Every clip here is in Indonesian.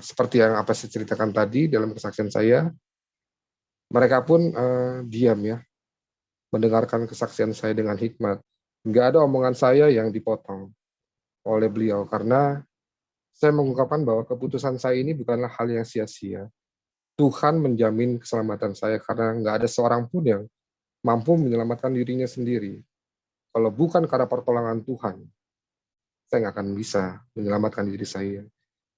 seperti yang apa saya ceritakan tadi dalam kesaksian saya, mereka pun diam ya, mendengarkan kesaksian saya dengan hikmat. Nggak ada omongan saya yang dipotong oleh beliau, karena saya mengungkapkan bahwa keputusan saya ini bukanlah hal yang sia-sia. Tuhan menjamin keselamatan saya karena nggak ada seorang pun yang mampu menyelamatkan dirinya sendiri. Kalau bukan karena pertolongan Tuhan, saya nggak akan bisa menyelamatkan diri saya.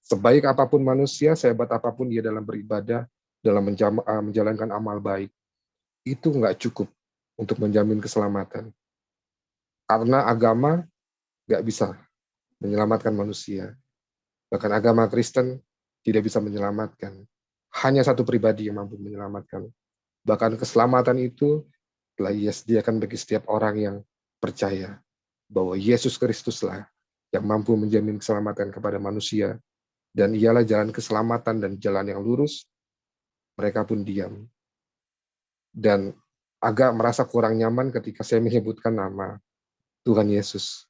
Sebaik apapun manusia, sehebat apapun dia dalam beribadah, dalam menjalankan amal baik, itu nggak cukup untuk menjamin keselamatan. Karena agama nggak bisa menyelamatkan manusia. Bahkan agama Kristen tidak bisa menyelamatkan. Hanya satu pribadi yang mampu menyelamatkan. Bahkan keselamatan itu telah Ia sediakan bagi setiap orang yang percaya bahwa Yesus Kristuslah yang mampu menjamin keselamatan kepada manusia, dan Ialah jalan keselamatan dan jalan yang lurus. Mereka pun diam. Dan agak merasa kurang nyaman ketika saya menyebutkan nama Tuhan Yesus.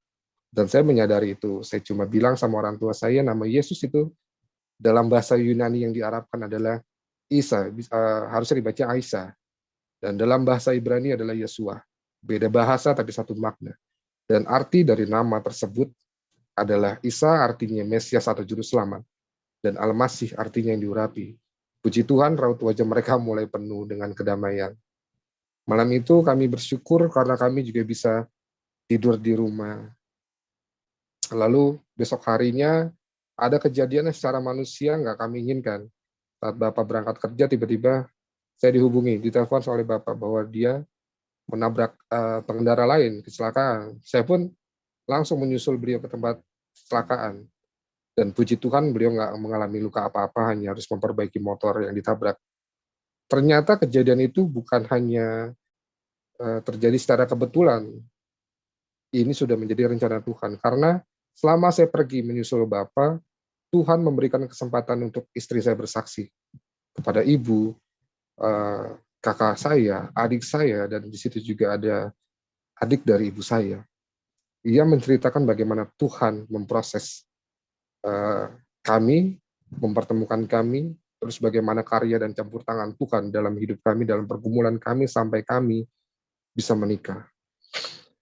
Dan saya menyadari itu. Saya cuma bilang sama orang tua saya, nama Yesus itu dalam bahasa Yunani yang diarabkan adalah Isa, harusnya dibaca Aisa. Dan dalam bahasa Ibrani adalah Yesua. Beda bahasa tapi satu makna. Dan arti dari nama tersebut adalah Isa artinya Mesias atau Juru Selamat. Dan Al-Masih artinya yang diurapi. Puji Tuhan, raut wajah mereka mulai penuh dengan kedamaian. Malam itu kami bersyukur karena kami juga bisa tidur di rumah. Lalu besok harinya ada kejadian yang secara manusia nggak kami inginkan. Saat Bapak berangkat kerja, tiba-tiba saya dihubungi, ditelepon oleh Bapak bahwa dia menabrak pengendara lain, kecelakaan. Saya pun langsung menyusul beliau ke tempat kecelakaan. Dan puji Tuhan beliau nggak mengalami luka apa-apa, hanya harus memperbaiki motor yang ditabrak. Ternyata kejadian itu bukan hanya terjadi secara kebetulan. Ini sudah menjadi rencana Tuhan. Karena selama saya pergi menyusul Bapak, Tuhan memberikan kesempatan untuk istri saya bersaksi kepada ibu, kakak saya, adik saya, dan di situ juga ada adik dari ibu saya. Ia menceritakan bagaimana Tuhan memproses kami, mempertemukan kami, terus bagaimana karya dan campur tangan Tuhan dalam hidup kami, dalam pergumulan kami, sampai kami bisa menikah.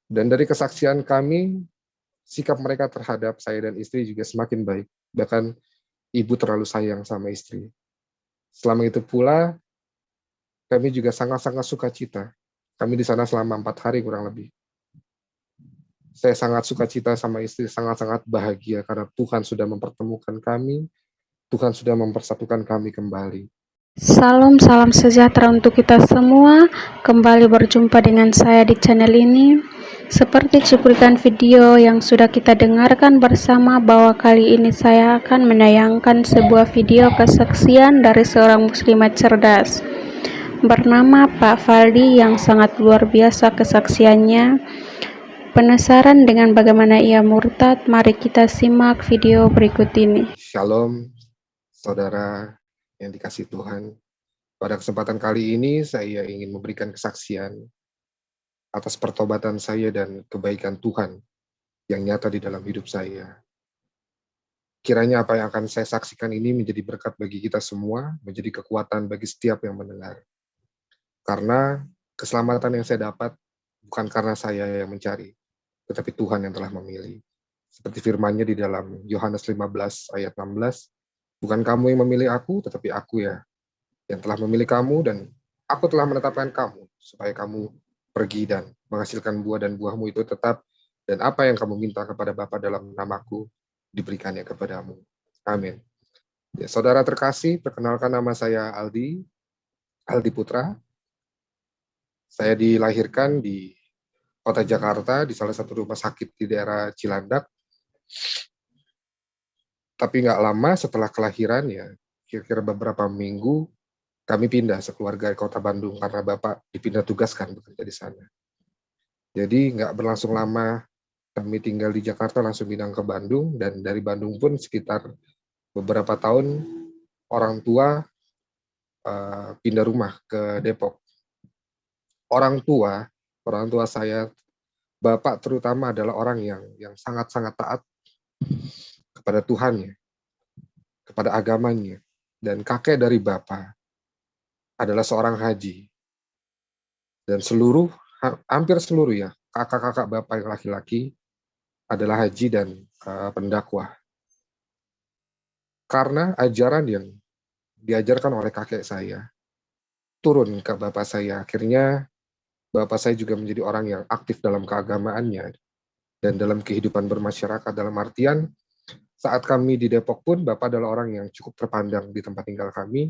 Dan dari kesaksian kami, sikap mereka terhadap saya dan istri juga semakin baik. Bahkan ibu terlalu sayang sama istri. Selama itu pula, kami juga sangat-sangat sukacita. Kami di sana selama 4 hari kurang lebih. Saya sangat sukacita sama istri, sangat-sangat bahagia karena Tuhan sudah mempertemukan kami, Tuhan sudah mempersatukan kami kembali. Salam sejahtera untuk kita semua. Kembali berjumpa dengan saya di channel ini. Seperti cuplikan video yang sudah kita dengarkan bersama, bahwa kali ini saya akan menayangkan sebuah video kesaksian dari seorang muslimat cerdas bernama Pak Faldi yang sangat luar biasa kesaksiannya. Penasaran dengan bagaimana ia murtad? Mari kita simak video berikut ini. Shalom, saudara yang dikasihi Tuhan. Pada kesempatan kali ini saya ingin memberikan kesaksian atas pertobatan saya dan kebaikan Tuhan yang nyata di dalam hidup saya. Kiranya apa yang akan saya saksikan ini menjadi berkat bagi kita semua, menjadi kekuatan bagi setiap yang mendengar. Karena keselamatan yang saya dapat bukan karena saya yang mencari, tetapi Tuhan yang telah memilih. Seperti firman-Nya di dalam Yohanes 15 ayat 16, bukan kamu yang memilih aku, tetapi aku ya yang telah memilih kamu, dan aku telah menetapkan kamu supaya kamu pergi dan menghasilkan buah, dan buahmu itu tetap, dan apa yang kamu minta kepada Bapa dalam namaku diberikannya kepadamu. Amin. Ya, saudara terkasih, perkenalkan nama saya Aldi Putra. Saya dilahirkan di kota Jakarta, di salah satu rumah sakit di daerah Cilandak. Tapi nggak lama setelah kelahiran, ya kira-kira beberapa minggu, kami pindah sekeluarga ke kota Bandung karena Bapak dipindah tugaskan bekerja di sana. Jadi nggak berlangsung lama, kami tinggal di Jakarta langsung pindah ke Bandung, dan dari Bandung pun sekitar beberapa tahun orang tua pindah rumah ke Depok. Orang tua saya, Bapak terutama, adalah orang yang sangat-sangat taat kepada Tuhan, ya. kepada agamanya. Dan kakek dari bapak adalah seorang haji. Dan hampir seluruh ya, kakak-kakak bapak yang laki-laki adalah haji dan pendakwah. Karena ajaran yang diajarkan oleh kakek saya turun ke bapak saya, akhirnya bapak saya juga menjadi orang yang aktif dalam keagamaannya dan dalam kehidupan bermasyarakat, dalam artian saat kami di Depok pun bapak adalah orang yang cukup terpandang di tempat tinggal kami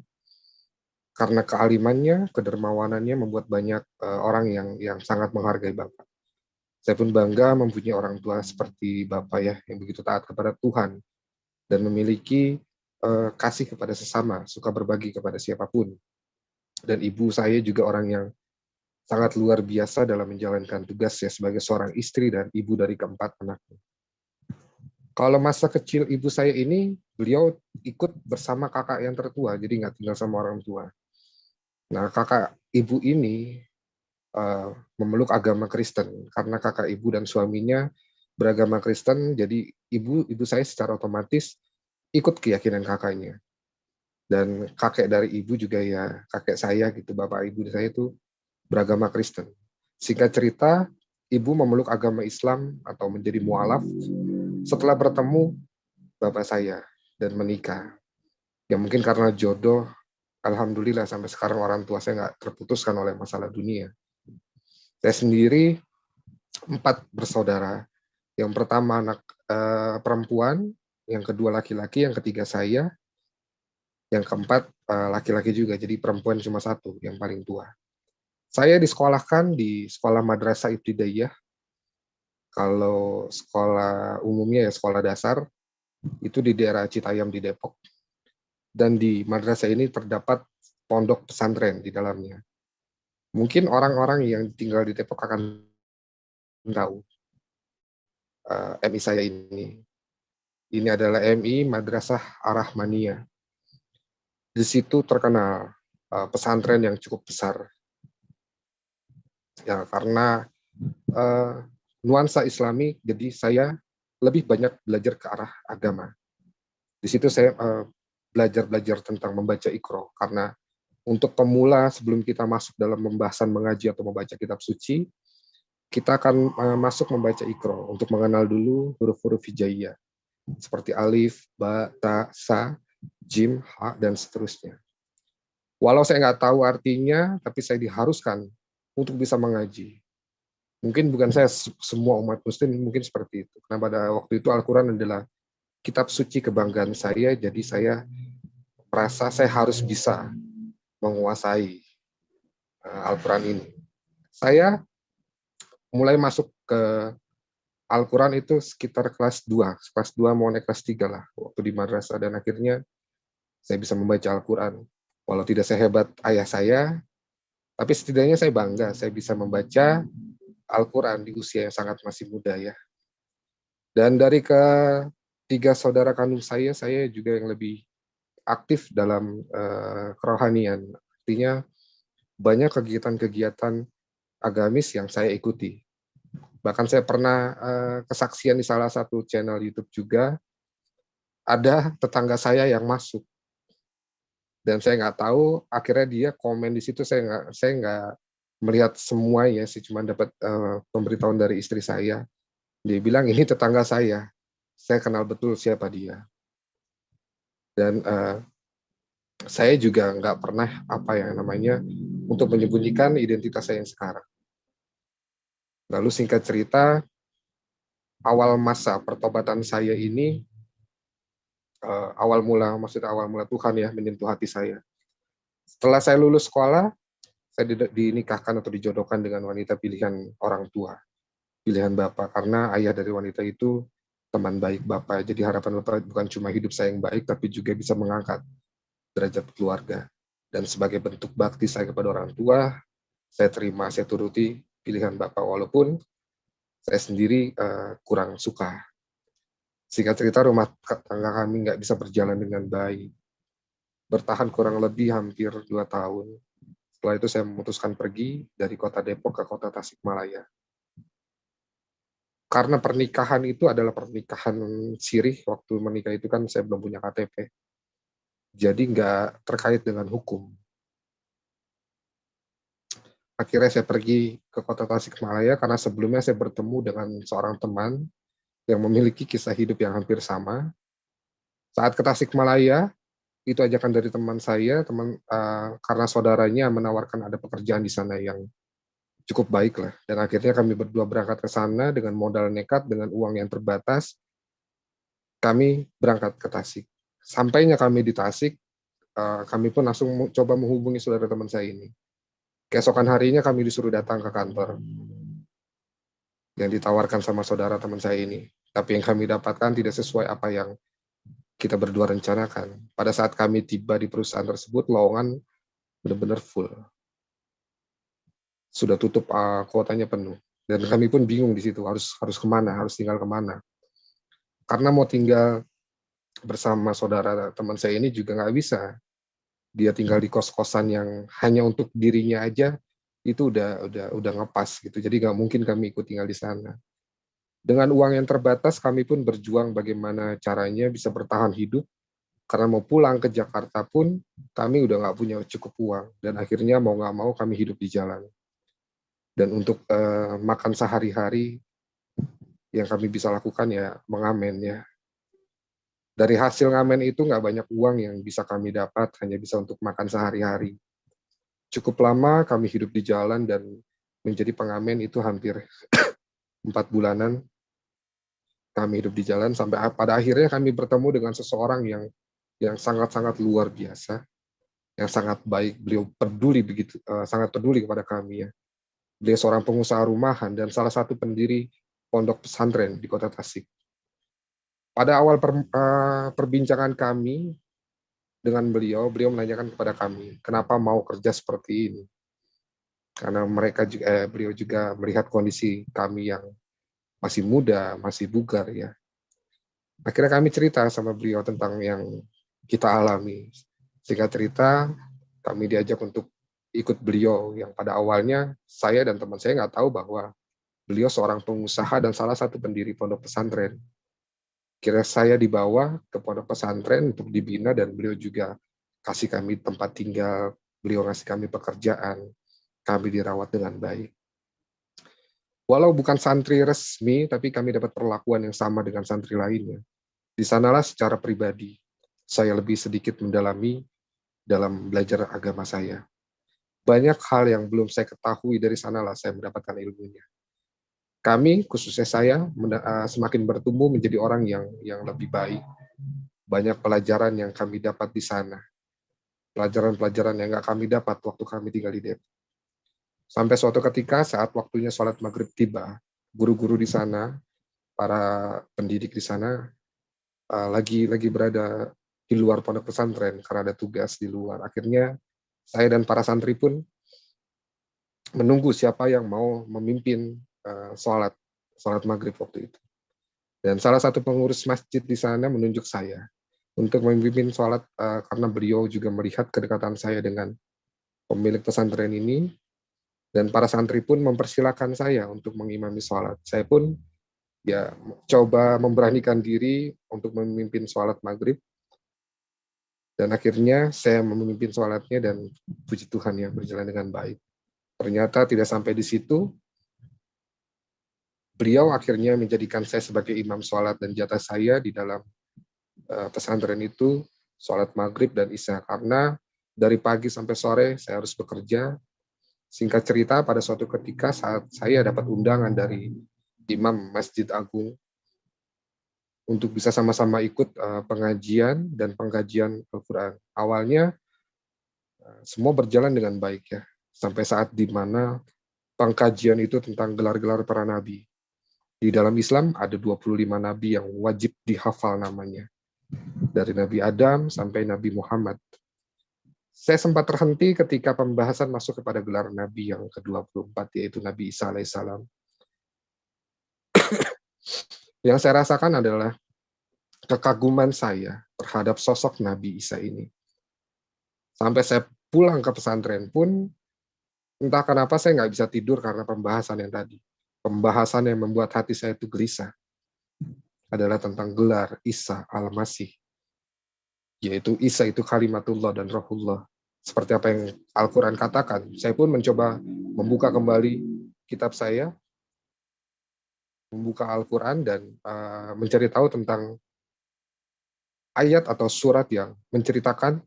karena kealimannya, kedermawanannya membuat banyak orang yang sangat menghargai bapak. Saya pun bangga mempunyai orang tua seperti bapak ya, yang begitu taat kepada Tuhan dan memiliki kasih kepada sesama, suka berbagi kepada siapapun. Dan ibu saya juga orang yang sangat luar biasa dalam menjalankan tugasnya sebagai seorang istri dan ibu dari keempat anaknya. Kalau masa kecil ibu saya ini, beliau ikut bersama kakak yang tertua, jadi nggak tinggal sama orang tua. Nah, kakak ibu ini memeluk agama Kristen, karena kakak ibu dan suaminya beragama Kristen, jadi ibu saya secara otomatis ikut keyakinan kakaknya. Dan kakek dari ibu juga ya, kakek saya gitu, bapak ibu saya itu beragama Kristen. Singkat cerita, ibu memeluk agama Islam atau menjadi mualaf setelah bertemu bapak saya dan menikah. Ya mungkin karena jodoh, alhamdulillah sampai sekarang orang tua saya nggak terputuskan oleh masalah dunia. Saya sendiri 4 bersaudara. Yang pertama anak perempuan, yang kedua laki-laki, yang ketiga saya, yang keempat laki-laki juga. Jadi perempuan cuma 1, yang paling tua. Saya disekolahkan di sekolah madrasah ibtidaiyah. Kalau sekolah umumnya ya sekolah dasar, itu di daerah Citayam di Depok. Dan di madrasah ini terdapat pondok pesantren di dalamnya. Mungkin orang-orang yang tinggal di Depok akan tahu MI saya ini. Ini adalah MI Madrasah Ar-Rahmaniyah. Di situ terkenal pesantren yang cukup besar. Ya, karena nuansa Islami, jadi saya lebih banyak belajar ke arah agama. Di situ saya belajar tentang membaca Iqra, karena untuk pemula sebelum kita masuk dalam pembahasan mengaji atau membaca kitab suci, kita akan masuk membaca Iqra untuk mengenal dulu huruf-huruf hijaiyah seperti alif, ba, ta, sa, jim, ha, dan seterusnya. Walau saya nggak tahu artinya, tapi saya diharuskan untuk bisa mengaji. Mungkin bukan saya semua umat muslim mungkin seperti itu. Karena pada waktu itu Al-Quran adalah kitab suci kebanggaan saya, jadi saya merasa saya harus bisa menguasai Al-Quran ini. Saya mulai masuk ke Al-Quran itu sekitar kelas 2. Kelas 2 mau naik kelas 3 lah, waktu di madrasah. Dan akhirnya saya bisa membaca Al-Quran. Walau tidak sehebat ayah saya, tapi setidaknya saya bangga saya bisa membaca Al-Quran di usia yang sangat masih muda ya. Dan dari ketiga saudara kandung saya juga yang lebih aktif dalam kerohanian. Artinya banyak kegiatan-kegiatan agamis yang saya ikuti. Bahkan saya pernah kesaksian di salah satu channel YouTube juga, ada tetangga saya yang masuk. Dan saya nggak tahu, akhirnya dia komen di situ, saya nggak melihat semua ya, saya cuma dapat pemberitahuan dari istri saya. Dia bilang, ini tetangga saya kenal betul siapa dia. Dan saya juga nggak pernah untuk menyembunyikan identitas saya yang sekarang. Lalu singkat cerita, awal masa pertobatan saya ini, awal mula Tuhan ya menyentuh hati saya. Setelah saya lulus sekolah, saya dinikahkan atau dijodohkan dengan wanita pilihan orang tua, pilihan bapak, karena ayah dari wanita itu teman baik bapak. Jadi harapan bapak bukan cuma hidup saya yang baik, tapi juga bisa mengangkat derajat keluarga. Dan sebagai bentuk bakti saya kepada orang tua, saya turuti pilihan bapak, walaupun saya sendiri kurang suka. Singkat cerita, rumah tangga kami nggak bisa berjalan dengan baik. Bertahan kurang lebih hampir 2 tahun. Setelah itu saya memutuskan pergi dari kota Depok ke kota Tasikmalaya. Karena pernikahan itu adalah pernikahan sirih, waktu menikah itu kan saya belum punya KTP. jadi nggak terkait dengan hukum. Akhirnya saya pergi ke kota Tasikmalaya karena sebelumnya saya bertemu dengan seorang teman yang memiliki kisah hidup yang hampir sama. Saat ke Tasikmalaya, itu ajakan dari teman saya, karena saudaranya menawarkan ada pekerjaan di sana yang cukup baik lah. Dan akhirnya kami berdua berangkat ke sana dengan modal nekat, dengan uang yang terbatas, kami berangkat ke Tasik. Sampainya kami di Tasik, kami pun langsung coba menghubungi saudara teman saya ini. Keesokan harinya kami disuruh datang ke kantor yang ditawarkan sama saudara teman saya ini. Tapi yang kami dapatkan tidak sesuai apa yang kita berdua rencanakan. Pada saat kami tiba di perusahaan tersebut, lowongan benar-benar full. Sudah tutup, kuotanya penuh. Dan kami pun bingung di situ, harus kemana, harus tinggal kemana. Karena mau tinggal bersama saudara teman saya ini juga nggak bisa. Dia tinggal di kos-kosan yang hanya untuk dirinya aja, itu udah ngepas gitu. Jadi nggak mungkin kami ikut tinggal di sana. Dengan uang yang terbatas, kami pun berjuang bagaimana caranya bisa bertahan hidup. Karena mau pulang ke Jakarta pun, kami udah nggak punya cukup uang. Dan akhirnya mau nggak mau kami hidup di jalan. Dan untuk makan sehari-hari, yang kami bisa lakukan ya mengamen ya. Dari hasil ngamen itu nggak banyak uang yang bisa kami dapat, hanya bisa untuk makan sehari-hari. Cukup lama kami hidup di jalan dan menjadi pengamen itu hampir 4 bulanan kami hidup di jalan sampai pada akhirnya kami bertemu dengan seseorang yang sangat-sangat luar biasa, yang sangat baik. Beliau peduli begitu, sangat peduli kepada kami ya. Beliau seorang pengusaha rumahan dan salah satu pendiri pondok pesantren di Kota Tasik. Pada awal perbincangan kami dengan beliau, beliau menanyakan kepada kami, kenapa mau kerja seperti ini? Karena beliau juga melihat kondisi kami yang masih muda, masih bugar ya. Akhirnya kami cerita sama beliau tentang yang kita alami. Singkat cerita, kami diajak untuk ikut beliau yang pada awalnya saya dan teman saya nggak tahu bahwa beliau seorang pengusaha dan salah satu pendiri pondok pesantren. Kira saya dibawa ke pondok pesantren untuk dibina dan beliau juga kasih kami tempat tinggal, beliau ngasih kami pekerjaan, kami dirawat dengan baik. Walau bukan santri resmi, tapi kami dapat perlakuan yang sama dengan santri lainnya. Di sanalah secara pribadi, saya lebih sedikit mendalami dalam belajar agama saya. Banyak hal yang belum saya ketahui dari sanalah saya mendapatkan ilmunya. Kami, khususnya saya, semakin bertumbuh menjadi orang yang lebih baik. Banyak pelajaran yang kami dapat di sana. Pelajaran-pelajaran yang nggak kami dapat waktu kami tinggal di Depok. Sampai suatu ketika saat waktunya sholat maghrib tiba, guru-guru di sana, para pendidik di sana, lagi berada di luar pondok pesantren karena ada tugas di luar. Akhirnya saya dan para santri pun menunggu siapa yang mau memimpin sholat maghrib waktu itu. Dan salah satu pengurus masjid di sana menunjuk saya untuk memimpin sholat karena beliau juga melihat kedekatan saya dengan pemilik pesantren ini. Dan para santri pun mempersilahkan saya untuk mengimami sholat. Saya pun ya coba memberanikan diri untuk memimpin sholat maghrib. Dan akhirnya saya memimpin sholatnya dan puji Tuhan ya berjalan dengan baik. Ternyata tidak sampai di situ, beliau akhirnya menjadikan saya sebagai imam sholat dan jatah saya di dalam pesantren itu sholat maghrib dan isya. Karena dari pagi sampai sore saya harus bekerja. Singkat cerita, pada suatu ketika saat saya dapat undangan dari Imam Masjid Agung untuk bisa sama-sama ikut pengajian dan pengkajian Al-Quran. Awalnya semua berjalan dengan baik ya, sampai saat di mana pengkajian itu tentang gelar-gelar para nabi. Di dalam Islam ada 25 nabi yang wajib dihafal namanya. Dari Nabi Adam sampai Nabi Muhammad. Saya sempat terhenti ketika pembahasan masuk kepada gelar Nabi yang ke-24, yaitu Nabi Isa alaihissalam. Yang saya rasakan adalah kekaguman saya terhadap sosok Nabi Isa ini. Sampai saya pulang ke pesantren pun, entah kenapa saya nggak bisa tidur karena pembahasan yang tadi. Pembahasan yang membuat hati saya itu gelisah adalah tentang gelar Isa al-Masih. yaitu Isa itu kalimatullah dan rohullah. Seperti apa yang Al-Quran katakan, saya pun mencoba membuka kembali kitab saya, membuka Al-Quran dan mencari tahu tentang ayat atau surat yang menceritakan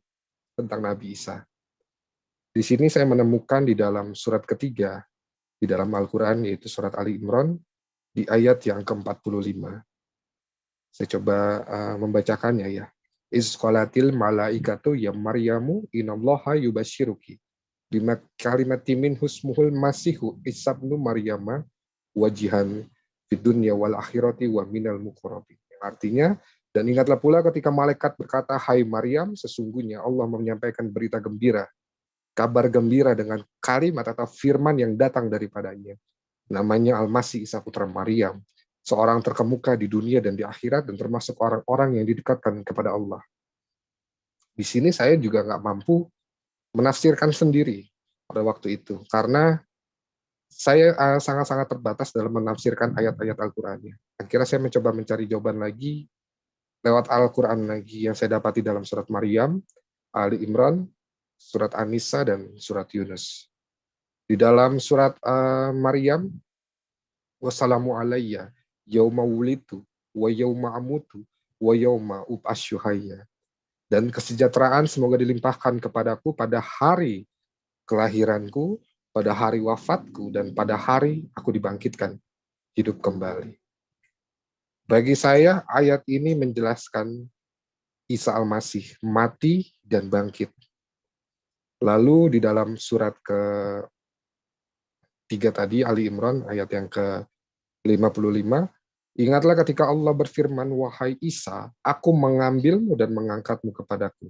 tentang Nabi Isa. Di sini saya menemukan di dalam surat ketiga, di dalam Al-Quran, yaitu surat Ali Imran, di ayat yang ke-45. Saya coba membacakannya ya. Iz qalatil malaikatu ya Maryamu inallaha yubasyiruki bima kalimati min husmuhul masihu isabnu Maryama wajihan fid dunya wal akhirati wa minal muqarrabin. Yang artinya, dan ingatlah pula ketika malaikat berkata, hai Maryam, sesungguhnya Allah menyampaikan berita gembira, kabar gembira dengan kalimat atau firman yang datang daripadanya. Namanya Al-Masih Isa putra Maryam, seorang terkemuka di dunia dan di akhirat dan termasuk orang-orang yang didekatkan kepada Allah. Di sini saya juga nggak mampu menafsirkan sendiri pada waktu itu, karena saya sangat-sangat terbatas dalam menafsirkan ayat-ayat Al-Qurannya. Akhirnya saya mencoba mencari jawaban lagi lewat Al-Quran lagi yang saya dapati dalam surat Maryam, Ali Imran, surat An-Nisa, dan surat Yunus. Di dalam surat Maryam, wassalamu alayya yauma wulitu wa yauma amutu wa yauma ub'asyuhayya. Dan kesejahteraan semoga dilimpahkan kepadaku pada hari kelahiranku, pada hari wafatku, dan pada hari aku dibangkitkan hidup kembali. Bagi saya, ayat ini menjelaskan Isa Al-Masih mati dan bangkit. Lalu di dalam surat ke-3 tadi, Ali Imran, ayat yang ke-55, ingatlah ketika Allah berfirman, wahai Isa, aku mengambilmu dan mengangkatmu kepadaku,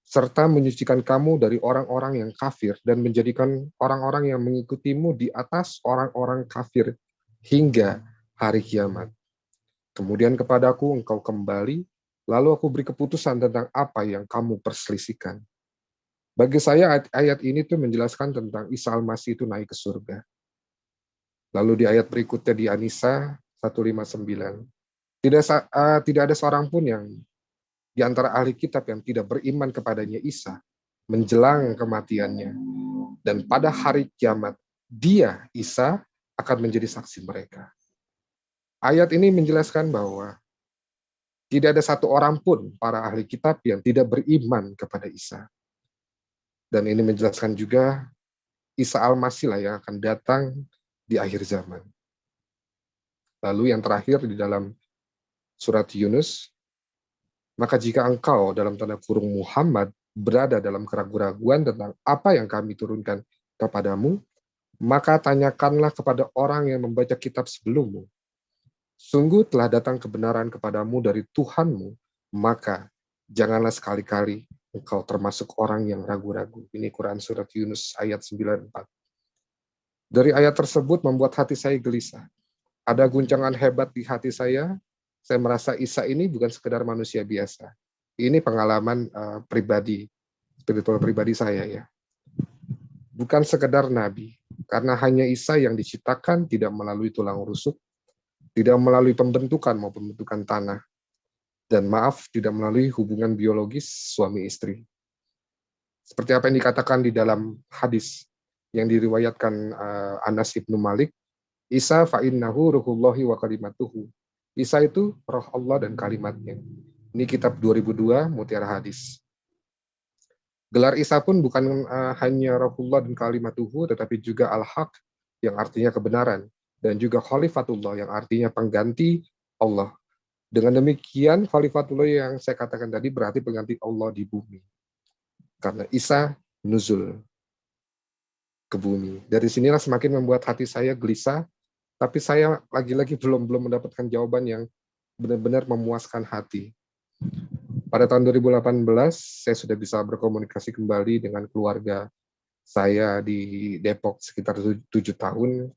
serta menyucikan kamu dari orang-orang yang kafir dan menjadikan orang-orang yang mengikutimu di atas orang-orang kafir hingga hari kiamat. Kemudian kepadaku engkau kembali, lalu aku beri keputusan tentang apa yang kamu perselisihkan. Bagi saya ayat ini tuh menjelaskan tentang Isa Al-Masih itu naik ke surga. Lalu di ayat berikutnya di An-Nisa 159, tidak ada seorang pun yang di antara ahli kitab yang tidak beriman kepadanya Isa menjelang kematiannya. Dan pada hari kiamat, dia, Isa, akan menjadi saksi mereka. Ayat ini menjelaskan bahwa tidak ada satu orang pun para ahli kitab yang tidak beriman kepada Isa. Dan ini menjelaskan juga Isa Al-Masih lah yang akan datang di akhir zaman. Lalu yang terakhir di dalam surat Yunus, maka jika engkau dalam tanda kurung Muhammad berada dalam keraguan-raguan tentang apa yang kami turunkan kepadamu, maka tanyakanlah kepada orang yang membaca kitab sebelummu. Sungguh telah datang kebenaran kepadamu dari Tuhanmu, maka janganlah sekali-kali engkau termasuk orang yang ragu-ragu. Ini Quran surat Yunus ayat 94. Dari ayat tersebut membuat hati saya gelisah. Ada guncangan hebat di hati saya merasa Isa ini bukan sekedar manusia biasa. Ini pengalaman pribadi, spiritual pribadi saya ya. Bukan sekedar nabi, karena hanya Isa yang diciptakan tidak melalui tulang rusuk, tidak melalui pembentukan maupun pembentukan tanah, dan maaf, tidak melalui hubungan biologis suami istri. Seperti apa yang dikatakan di dalam hadis yang diriwayatkan Anas ibnu Malik, Isa fa'innahu ruhullahi wa kalimatuhu. Isa itu roh Allah dan kalimatnya. Ini kitab 2002 Mutiara Hadis. Gelar Isa pun bukan hanya rohullah dan kalimatuhu, tetapi juga al-haq yang artinya kebenaran, dan juga khalifatullah yang artinya pengganti Allah. Dengan demikian, khalifatullah yang saya katakan tadi berarti pengganti Allah di bumi. Karena Isa nuzul ke bumi. Dari sinilah semakin membuat hati saya gelisah, tapi saya lagi-lagi belum mendapatkan jawaban yang benar-benar memuaskan hati. Pada tahun 2018, saya sudah bisa berkomunikasi kembali dengan keluarga saya di Depok sekitar 7 tahun.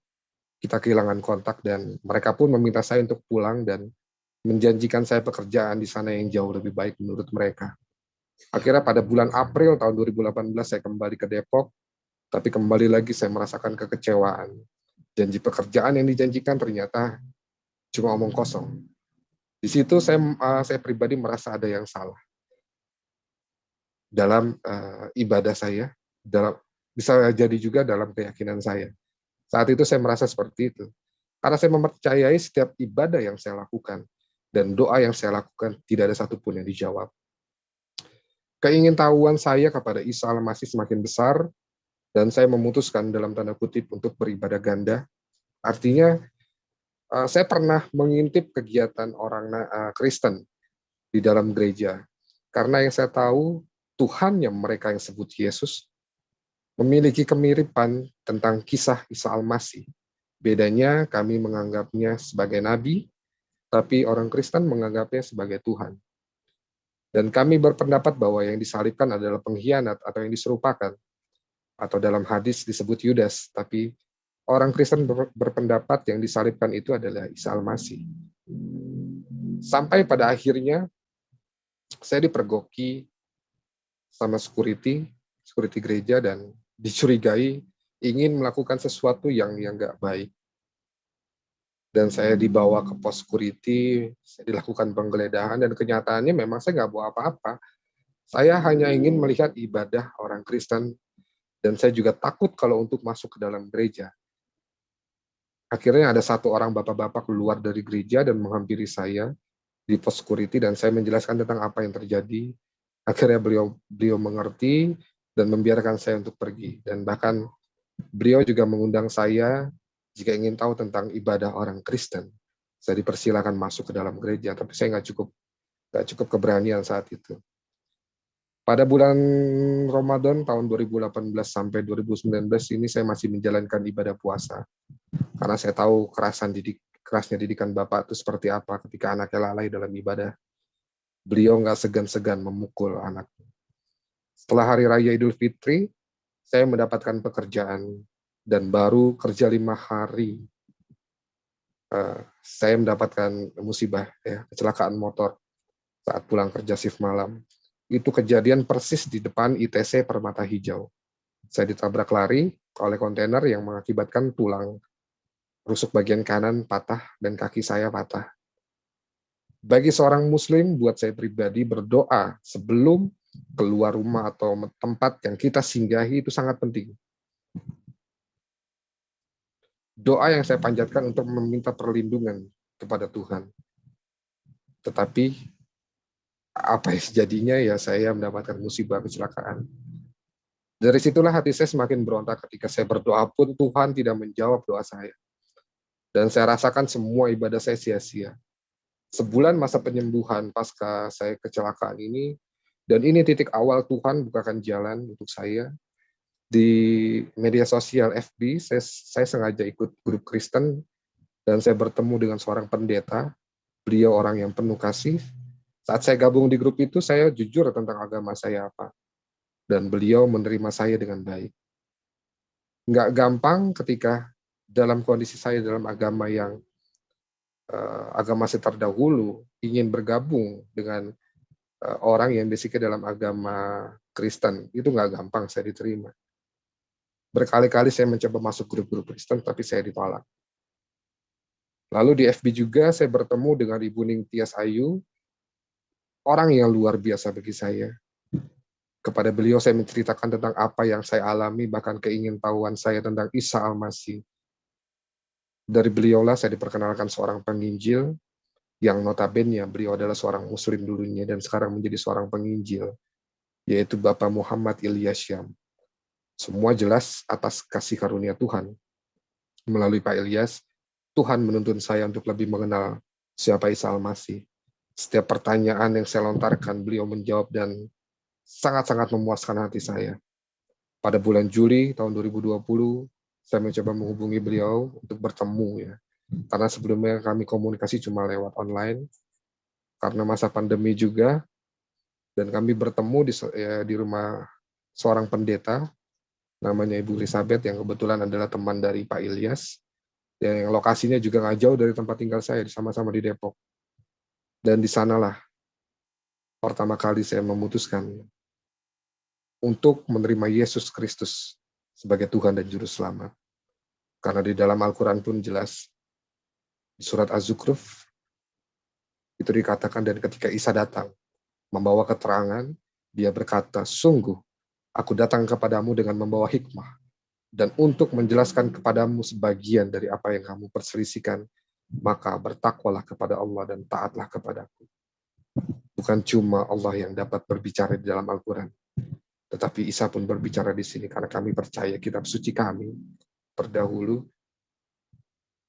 Kita kehilangan kontak dan mereka pun meminta saya untuk pulang dan menjanjikan saya pekerjaan di sana yang jauh lebih baik menurut mereka. Akhirnya pada bulan April tahun 2018 saya kembali ke Depok, tapi kembali lagi saya merasakan kekecewaan. Janji pekerjaan yang dijanjikan ternyata cuma omong kosong. Di situ saya pribadi merasa ada yang salah. dalam ibadah saya, bisa jadi juga dalam keyakinan saya. Saat itu saya merasa seperti itu. Karena saya mempercayai setiap ibadah yang saya lakukan dan doa yang saya lakukan tidak ada satupun yang dijawab. Keingintahuan saya kepada Isa Al-Masih semakin besar dan saya memutuskan dalam tanda kutip untuk beribadah ganda. Artinya saya pernah mengintip kegiatan orang Kristen di dalam gereja. Karena yang saya tahu Tuhan yang mereka yang sebut Yesus memiliki kemiripan tentang kisah Isa Al-Masih. Bedanya kami menganggapnya sebagai nabi, tapi orang Kristen menganggapnya sebagai Tuhan. Dan kami berpendapat bahwa yang disalibkan adalah pengkhianat atau yang diserupakan. Atau dalam hadis disebut Yudas, tapi orang Kristen berpendapat yang disalibkan itu adalah Isa Al-Masih. Sampai pada akhirnya saya dipergoki sama security gereja dan dicurigai ingin melakukan sesuatu yang nggak baik. Dan saya dibawa ke pos security, saya dilakukan penggeledahan, dan kenyataannya memang saya nggak bawa apa-apa. Saya hanya ingin melihat ibadah orang Kristen, dan saya juga takut kalau untuk masuk ke dalam gereja. Akhirnya ada satu orang bapak-bapak keluar dari gereja dan menghampiri saya di pos security, dan saya menjelaskan tentang apa yang terjadi. Akhirnya beliau mengerti dan membiarkan saya untuk pergi. Dan bahkan beliau juga mengundang saya jika ingin tahu tentang ibadah orang Kristen. Saya dipersilakan masuk ke dalam gereja, tapi saya nggak cukup keberanian saat itu. Pada bulan Ramadan tahun 2018 sampai 2019 ini saya masih menjalankan ibadah puasa. Karena saya tahu kerasnya didikan Bapak itu seperti apa ketika anaknya lalai dalam ibadah. Beliau nggak segan-segan memukul anaknya. Setelah Hari Raya Idul Fitri, saya mendapatkan pekerjaan dan baru kerja 5 hari. Saya mendapatkan musibah, kecelakaan motor saat pulang kerja shift malam. Itu kejadian persis di depan ITC Permata Hijau. Saya ditabrak lari oleh kontainer yang mengakibatkan tulang rusuk bagian kanan patah dan kaki saya patah. Bagi seorang muslim, buat saya pribadi, berdoa sebelum keluar rumah atau tempat yang kita singgahi itu sangat penting. Doa yang saya panjatkan untuk meminta perlindungan kepada Tuhan. Tetapi apa yang jadinya ya saya mendapatkan musibah kecelakaan. Dari situlah hati saya semakin berontak ketika saya berdoa pun Tuhan tidak menjawab doa saya. Dan saya rasakan semua ibadah saya sia-sia. Sebulan masa penyembuhan pasca saya kecelakaan ini, dan ini titik awal Tuhan bukakan jalan untuk saya. Di media sosial FB, saya sengaja ikut grup Kristen, dan saya bertemu dengan seorang pendeta. Beliau orang yang penuh kasih. Saat saya gabung di grup itu, saya jujur tentang agama saya apa. Dan beliau menerima saya dengan baik. Nggak gampang ketika dalam kondisi saya dalam agama yang agama saya terdahulu, ingin bergabung dengan orang yang basicnya dalam agama Kristen. Itu nggak gampang saya diterima. Berkali-kali saya mencoba masuk grup-grup Kristen, tapi saya ditolak. Lalu di FB juga saya bertemu dengan Ibu Ning Tias Ayu, orang yang luar biasa bagi saya. Kepada beliau saya menceritakan tentang apa yang saya alami, bahkan keingintahuan saya tentang Isa Al-Masih. Dari beliaulah saya diperkenalkan seorang penginjil, yang notabene beliau adalah seorang muslim dulunya dan sekarang menjadi seorang penginjil, yaitu Bapak Muhammad Ilyas Syam. Semua jelas atas kasih karunia Tuhan. Melalui Pak Ilyas, Tuhan menuntun saya untuk lebih mengenal siapa Isa Al-Masih. Setiap pertanyaan yang saya lontarkan, beliau menjawab dan sangat-sangat memuaskan hati saya. Pada bulan Juli tahun 2020, saya mencoba menghubungi beliau untuk bertemu ya. Karena sebelumnya kami komunikasi cuma lewat online, karena masa pandemi juga, dan kami bertemu di rumah seorang pendeta, namanya Ibu Elizabeth, yang kebetulan adalah teman dari Pak Ilyas, yang lokasinya juga nggak jauh dari tempat tinggal saya, sama-sama di Depok. Dan di sanalah pertama kali saya memutuskan untuk menerima Yesus Kristus sebagai Tuhan dan Juru Selamat. Karena di dalam Al-Quran pun jelas, di surat Az-Zukhruf, itu dikatakan, dan ketika Isa datang, membawa keterangan Dia berkata, "Sungguh, aku datang kepadamu dengan membawa hikmah, dan untuk menjelaskan kepadamu sebagian dari apa yang kamu perselisihkan, maka bertakwalah kepada Allah dan taatlah kepadaku." Bukan cuma Allah yang dapat berbicara di dalam Al-Quran, tetapi Isa pun berbicara di sini karena kami percaya kitab suci kami terdahulu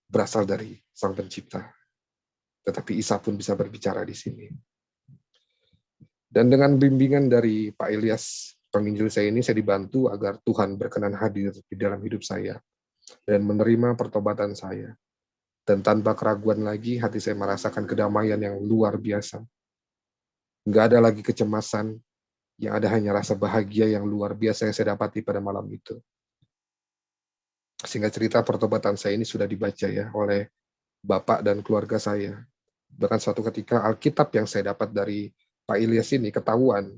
berasal dari Sang Pencipta. Tetapi Isa pun bisa berbicara di sini. Dan dengan bimbingan dari Pak Ilyas, penginjil saya ini, saya dibantu agar Tuhan berkenan hadir di dalam hidup saya dan menerima pertobatan saya. Dan tanpa keraguan lagi, hati saya merasakan kedamaian yang luar biasa. Nggak ada lagi kecemasan, yang ada hanya rasa bahagia yang luar biasa yang saya dapati pada malam itu. Sehingga cerita pertobatan saya ini sudah dibaca ya oleh Bapak dan keluarga saya. Bahkan suatu ketika Alkitab yang saya dapat dari Pak Ilyas ini ketahuan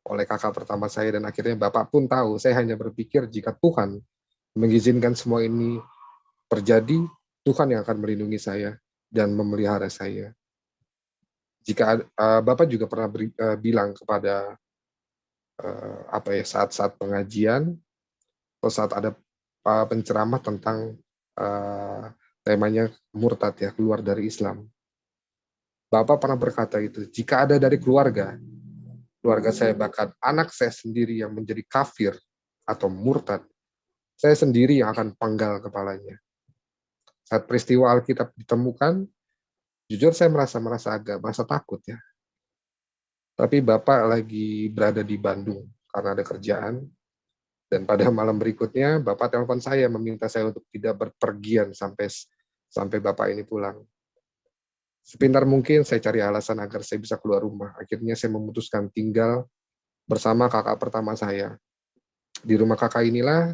oleh kakak pertama saya, dan akhirnya Bapak pun tahu. Saya hanya berpikir jika Tuhan mengizinkan semua ini terjadi, Tuhan yang akan melindungi saya dan memelihara saya. Jika Bapak juga pernah bilang kepada saat-saat pengajian atau saat ada penceramah tentang temanya murtad ya, keluar dari Islam. Bapak pernah berkata itu, jika ada dari keluarga saya bahkan anak saya sendiri yang menjadi kafir atau murtad, saya sendiri yang akan penggal kepalanya. Saat peristiwa Alkitab ditemukan, jujur saya merasa takut ya. Tapi Bapak lagi berada di Bandung karena ada kerjaan, dan pada malam berikutnya Bapak telepon saya meminta saya untuk tidak berpergian sampai Bapak ini pulang. Sepintar mungkin saya cari alasan agar saya bisa keluar rumah. Akhirnya saya memutuskan tinggal bersama kakak pertama saya. Di rumah kakak inilah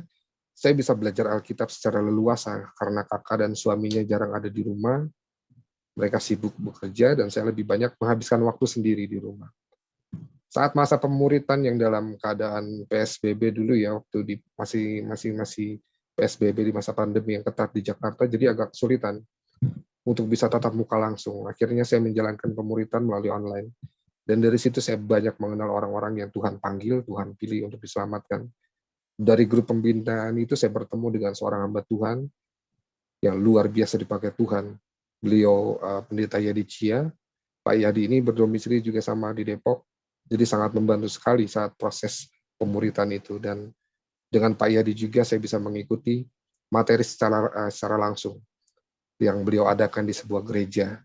saya bisa belajar Alkitab secara leluasa karena kakak dan suaminya jarang ada di rumah. Mereka sibuk bekerja dan saya lebih banyak menghabiskan waktu sendiri di rumah. Saat masa pemuritan yang dalam keadaan PSBB dulu ya, waktu masih PSBB di masa pandemi yang ketat di Jakarta, jadi agak kesulitan untuk bisa tatap muka langsung. Akhirnya saya menjalankan pemuritan melalui online. Dan dari situ saya banyak mengenal orang-orang yang Tuhan panggil, Tuhan pilih untuk diselamatkan. Dari grup pembinaan itu saya bertemu dengan seorang hamba Tuhan yang luar biasa dipakai Tuhan. Beliau Pendeta Yadi Cia. Pak Yadi ini berdomisili juga sama di Depok. Jadi sangat membantu sekali saat proses pemuritan itu. Dan dengan Pak Yadi juga saya bisa mengikuti materi secara langsung yang beliau adakan di sebuah gereja.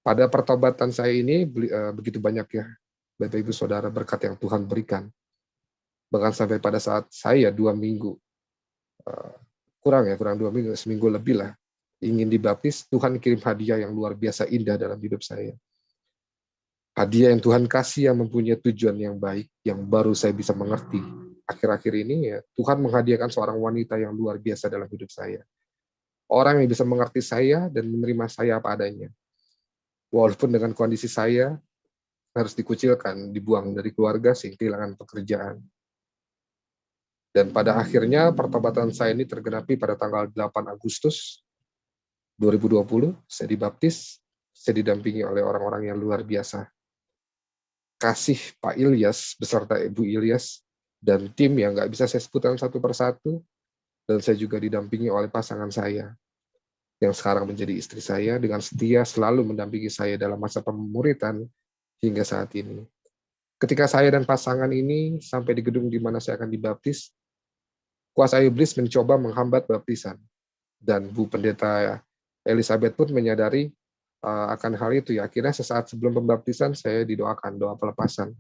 Pada pertobatan saya ini begitu banyak ya, Bapak Ibu Saudara, berkat yang Tuhan berikan. Bahkan sampai pada saat saya 2 minggu, kurang 2 minggu, seminggu lebih lah, ingin dibaptis, Tuhan kirim hadiah yang luar biasa indah dalam hidup saya. Hadiah yang Tuhan kasih yang mempunyai tujuan yang baik, yang baru saya bisa mengerti. Akhir-akhir ini ya, Tuhan menghadiahkan seorang wanita yang luar biasa dalam hidup saya. Orang yang bisa mengerti saya dan menerima saya apa adanya. Walaupun dengan kondisi saya harus dikucilkan, dibuang dari keluarga sehingga kehilangan pekerjaan. Dan pada akhirnya pertobatan saya ini tergenapi pada tanggal 8 Agustus 2020, saya dibaptis, saya didampingi oleh orang-orang yang luar biasa. Kasih Pak Ilyas beserta Ibu Ilyas dan tim yang nggak bisa saya sebutkan satu persatu, dan saya juga didampingi oleh pasangan saya yang sekarang menjadi istri saya, dengan setia selalu mendampingi saya dalam masa pemuritan hingga saat ini. Ketika saya dan pasangan ini sampai di gedung di mana saya akan dibaptis, kuasa iblis mencoba menghambat baptisan. Dan Bu Pendeta Elizabeth pun menyadari akan hal itu ya. Akhirnya sesaat sebelum pembaptisan saya didoakan doa pelepasan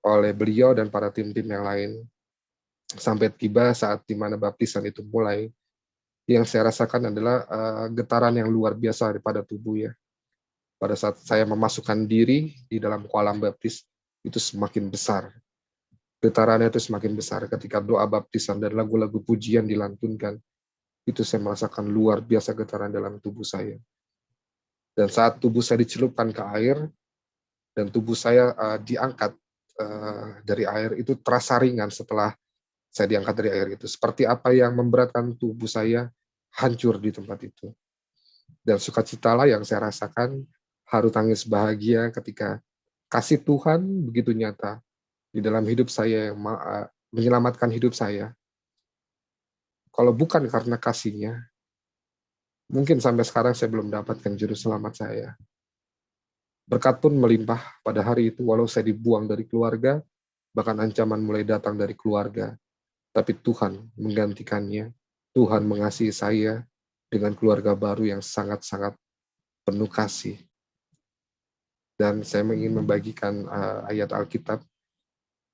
oleh beliau dan para tim-tim yang lain. Sampai tiba saat di mana baptisan itu mulai, yang saya rasakan adalah getaran yang luar biasa daripada tubuh ya. Pada saat saya memasukkan diri di dalam kolam baptis, itu semakin besar. Getarannya itu semakin besar ketika doa baptisan dan lagu-lagu pujian dilantunkan. Itu saya merasakan luar biasa getaran dalam tubuh saya. Dan saat tubuh saya dicelupkan ke air, dan tubuh saya diangkat dari air, itu terasa ringan setelah saya diangkat dari air itu. Seperti apa yang memberatkan tubuh saya hancur di tempat itu. Dan sukacitalah yang saya rasakan, haru tangis bahagia ketika Kasih Tuhan begitu nyata di dalam hidup saya yang menyelamatkan hidup saya. Kalau bukan karena kasihnya, mungkin sampai sekarang saya belum mendapatkan juru selamat saya. Berkat pun melimpah pada hari itu, walau saya dibuang dari keluarga, bahkan ancaman mulai datang dari keluarga. Tapi Tuhan menggantikannya. Tuhan mengasihi saya dengan keluarga baru yang sangat-sangat penuh kasih. Dan saya ingin membagikan ayat Alkitab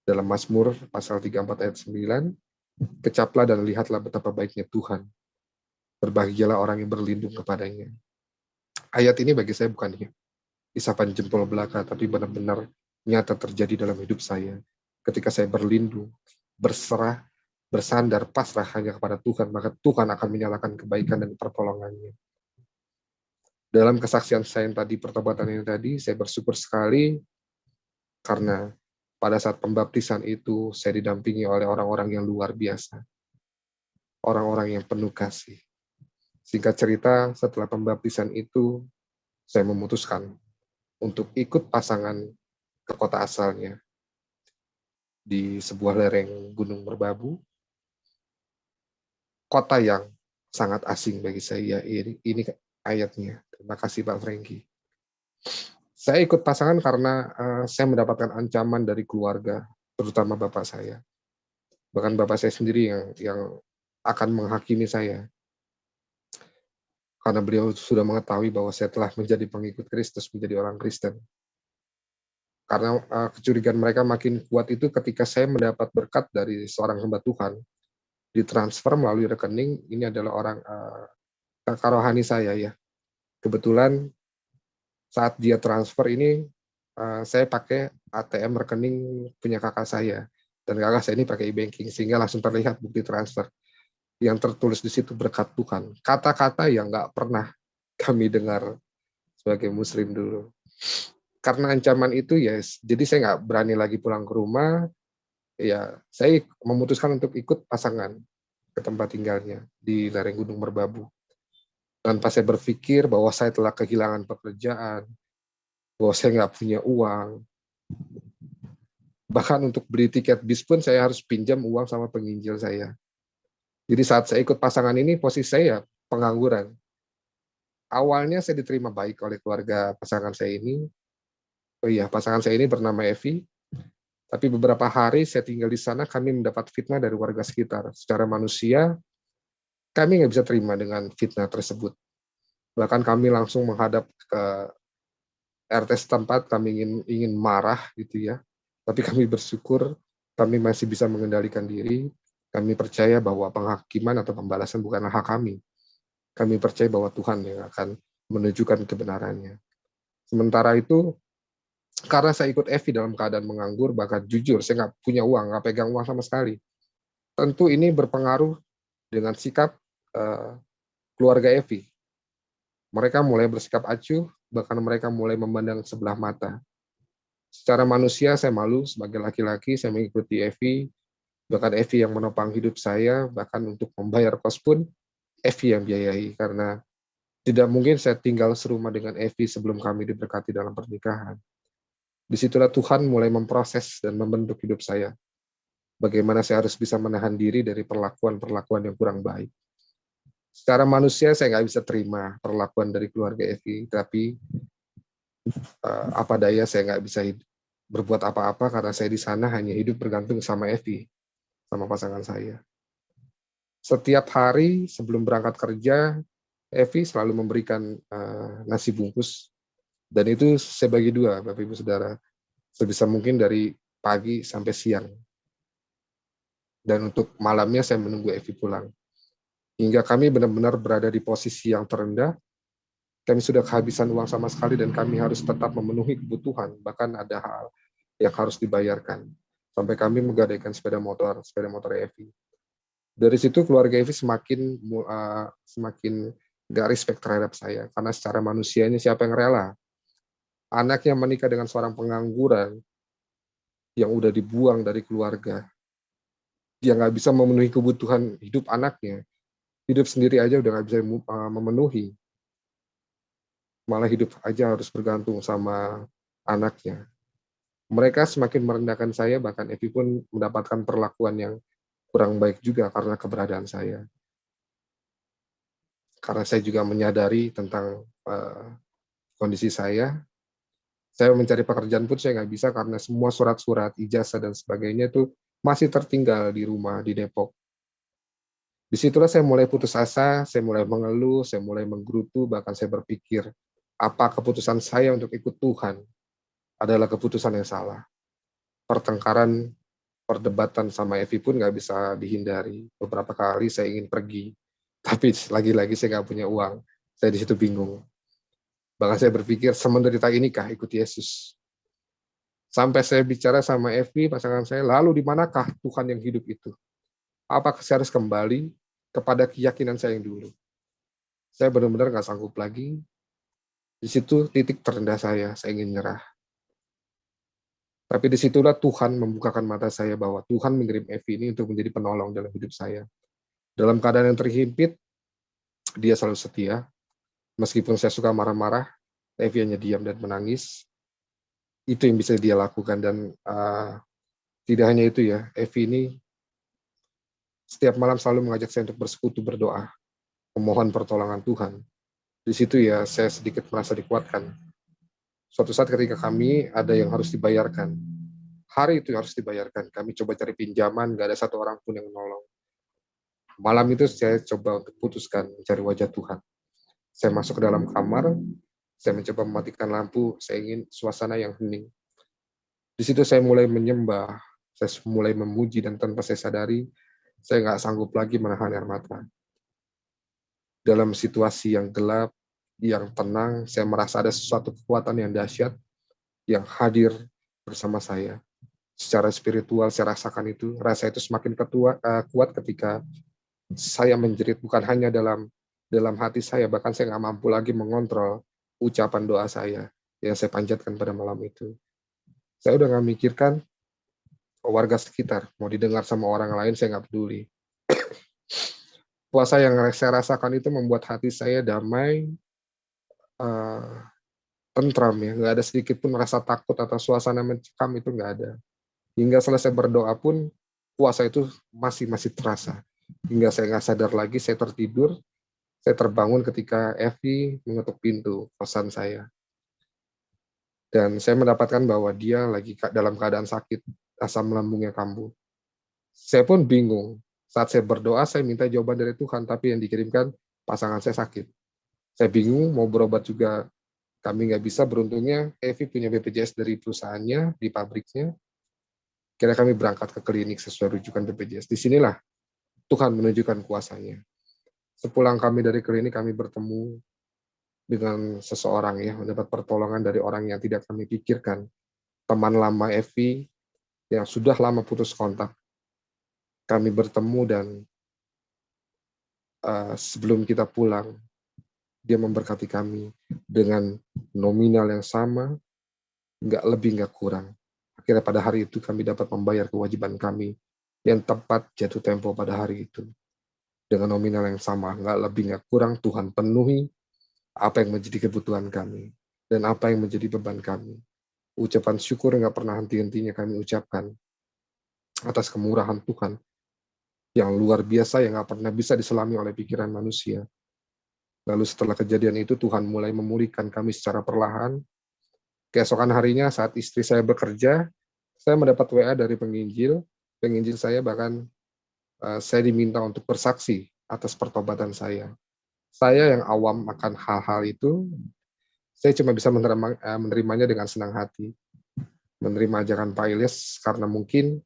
dalam Mazmur pasal 34 ayat 9. Kecaplah dan lihatlah betapa baiknya Tuhan. Berbahagialah orang yang berlindung kepadanya. Ayat ini bagi saya bukan isapan jempol belaka, tapi benar-benar nyata terjadi dalam hidup saya. Ketika saya berlindung, berserah, bersandar, pasrah hanya kepada Tuhan, maka Tuhan akan menyalakan kebaikan dan pertolongannya. Dalam kesaksian saya yang tadi, pertobatan yang tadi, saya bersyukur sekali karena pada saat pembaptisan itu saya didampingi oleh orang-orang yang luar biasa. Orang-orang yang penuh kasih. Singkat cerita, setelah pembaptisan itu, saya memutuskan untuk ikut pasangan ke kota asalnya di sebuah lereng Gunung Merbabu, kota yang sangat asing bagi saya. Ini ayatnya. Terima kasih Pak Franky. Saya ikut pasangan karena saya mendapatkan ancaman dari keluarga, terutama bapak saya. Bahkan bapak saya sendiri yang akan menghakimi saya. Karena beliau sudah mengetahui bahwa saya telah menjadi pengikut Kristus, menjadi orang Kristen. Karena kecurigaan mereka makin kuat itu ketika saya mendapat berkat dari seorang hamba Tuhan, ditransfer melalui rekening, ini adalah orang kakak rohani saya ya. Kebetulan saat dia transfer ini, saya pakai ATM rekening punya kakak saya. Dan kakak saya ini pakai e-banking, sehingga langsung terlihat bukti transfer. Yang tertulis di situ berkat Tuhan. Kata-kata yang nggak pernah kami dengar sebagai muslim dulu. Karena ancaman itu, yes, jadi saya nggak berani lagi pulang ke rumah. Ya, saya memutuskan untuk ikut pasangan ke tempat tinggalnya di lereng Gunung Merbabu. Tanpa saya berpikir bahwa saya telah kehilangan pekerjaan, bahwa saya nggak punya uang. Bahkan untuk beli tiket bis pun saya harus pinjam uang sama penginjil saya. Jadi saat saya ikut pasangan ini, posisi saya pengangguran. Awalnya saya diterima baik oleh keluarga pasangan saya ini. Oh iya, pasangan saya ini bernama Evi. Tapi beberapa hari saya tinggal di sana, kami mendapat fitnah dari warga sekitar. Secara manusia, kami nggak bisa terima dengan fitnah tersebut. Bahkan kami langsung menghadap ke RT setempat, kami ingin marah gitu ya. Tapi kami bersyukur, kami masih bisa mengendalikan diri. Kami percaya bahwa penghakiman atau pembalasan bukanlah hak kami. Kami percaya bahwa Tuhan yang akan menunjukkan kebenarannya. Sementara itu, karena saya ikut Evi dalam keadaan menganggur, bahkan jujur, saya nggak punya uang, nggak pegang uang sama sekali. Tentu ini berpengaruh dengan sikap keluarga Evi. Mereka mulai bersikap acuh, bahkan mereka mulai memandang sebelah mata. Secara manusia, saya malu sebagai laki-laki, saya mengikuti Evi, bahkan Evi yang menopang hidup saya, bahkan untuk membayar kos pun, Evi yang biayai, karena tidak mungkin saya tinggal serumah dengan Evi sebelum kami diberkati dalam pernikahan. Disitulah Tuhan mulai memproses dan membentuk hidup saya. Bagaimana saya harus bisa menahan diri dari perlakuan-perlakuan yang kurang baik. Secara manusia saya nggak bisa terima perlakuan dari keluarga Evi, tapi apa daya saya nggak bisa berbuat apa-apa karena saya di sana hanya hidup bergantung sama Evi, sama pasangan saya. Setiap hari sebelum berangkat kerja, Evi selalu memberikan nasi bungkus, dan itu saya bagi dua, Bapak Ibu Saudara, sebisa mungkin dari pagi sampai siang. Dan untuk malamnya saya menunggu Evi pulang. Hingga kami benar-benar berada di posisi yang terendah, kami sudah kehabisan uang sama sekali dan kami harus tetap memenuhi kebutuhan, bahkan ada hal yang harus dibayarkan. Sampai kami menggadaikan sepeda motor Evi. Dari situ keluarga Evi semakin gak respect terhadap saya, karena secara manusia ini siapa yang rela? Anak yang menikah dengan seorang pengangguran, yang udah dibuang dari keluarga, dia nggak bisa memenuhi kebutuhan hidup anaknya, hidup sendiri aja udah nggak bisa memenuhi, malah hidup aja harus bergantung sama anaknya. Mereka semakin merendahkan saya, bahkan Evi pun mendapatkan perlakuan yang kurang baik juga karena keberadaan saya. Karena saya juga menyadari tentang kondisi saya mencari pekerjaan pun saya nggak bisa karena semua surat-surat, ijazah, dan sebagainya itu masih tertinggal di rumah di Depok. Disitulah saya mulai putus asa, saya mulai mengeluh, saya mulai menggerutu, bahkan saya berpikir, apa keputusan saya untuk ikut Tuhan adalah keputusan yang salah. Pertengkaran, perdebatan sama Evi pun nggak bisa dihindari. Beberapa kali saya ingin pergi, tapi lagi-lagi saya nggak punya uang. Saya di situ bingung. Bahkan saya berpikir, semenderita inikah ikut Yesus? Sampai saya bicara sama Evi, pasangan saya, lalu di manakah Tuhan yang hidup itu? Apakah saya harus kembali kepada keyakinan saya yang dulu? Saya benar-benar nggak sanggup lagi. Di situ titik terendah saya ingin nyerah. Tapi disitulah Tuhan membukakan mata saya bahwa Tuhan mengirim Evi ini untuk menjadi penolong dalam hidup saya. Dalam keadaan yang terhimpit, dia selalu setia. Meskipun saya suka marah-marah, Evi hanya diam dan menangis. Itu yang bisa dia lakukan. Dan tidak hanya itu ya, Evi ini setiap malam selalu mengajak saya untuk bersekutu, berdoa, memohon pertolongan Tuhan. Di situ ya saya sedikit merasa dikuatkan. Suatu saat ketika kami ada yang harus dibayarkan, hari itu harus dibayarkan, kami coba cari pinjaman, nggak ada satu orang pun yang menolong. Malam itu saya coba untuk putuskan mencari wajah Tuhan. Saya masuk ke dalam kamar, saya mencoba mematikan lampu, saya ingin suasana yang hening. Di situ saya mulai menyembah, saya mulai memuji, dan tanpa saya sadari, saya nggak sanggup lagi menahan air mata. Dalam situasi yang gelap, yang tenang, saya merasa ada sesuatu kekuatan yang dahsyat yang hadir bersama saya. Secara spiritual saya rasakan itu, rasa itu semakin kuat ketika saya menjerit, bukan hanya dalam hati saya, bahkan saya nggak mampu lagi mengontrol ucapan doa saya yang saya panjatkan pada malam itu. Saya udah nggak mikirkan warga sekitar, mau didengar sama orang lain, saya nggak peduli. Puasa yang saya rasakan itu membuat hati saya damai, tentram ya, nggak ada sedikit pun rasa takut atau suasana mencekam, itu nggak ada. Hingga selesai berdoa pun, puasa itu masih terasa. Hingga saya nggak sadar lagi, saya tertidur, saya terbangun ketika Evi mengetuk pintu kosan saya. Dan saya mendapatkan bahwa dia lagi dalam keadaan sakit, asam lambungnya kambuh. Saya pun bingung. Saat saya berdoa, saya minta jawaban dari Tuhan, tapi yang dikirimkan pasangan saya sakit. Saya bingung, mau berobat juga kami nggak bisa. Beruntungnya Evi punya BPJS dari perusahaannya, di pabriknya. Kira kami berangkat ke klinik sesuai rujukan BPJS. Disinilah Tuhan menunjukkan kuasanya. Sepulang kami dari klinik, kami bertemu dengan seseorang ya, mendapat pertolongan dari orang yang tidak kami pikirkan. Teman lama Evi yang sudah lama putus kontak. Kami bertemu dan sebelum kita pulang, dia memberkati kami dengan nominal yang sama, nggak lebih, nggak kurang. Akhirnya pada hari itu kami dapat membayar kewajiban kami yang tepat jatuh tempo pada hari itu. Dengan nominal yang sama, nggak lebih, nggak kurang, Tuhan penuhi apa yang menjadi kebutuhan kami dan apa yang menjadi beban kami. Ucapan syukur nggak pernah henti-hentinya kami ucapkan atas kemurahan Tuhan yang luar biasa, yang nggak pernah bisa diselami oleh pikiran manusia. Lalu setelah kejadian itu, Tuhan mulai memulihkan kami secara perlahan. Keesokan harinya saat istri saya bekerja, saya mendapat WA dari penginjil. Penginjil saya bahkan saya diminta untuk bersaksi atas pertobatan saya. Saya yang awam akan hal-hal itu, saya cuma bisa menerimanya dengan senang hati. Menerima ajakan Pak Ilyas karena mungkin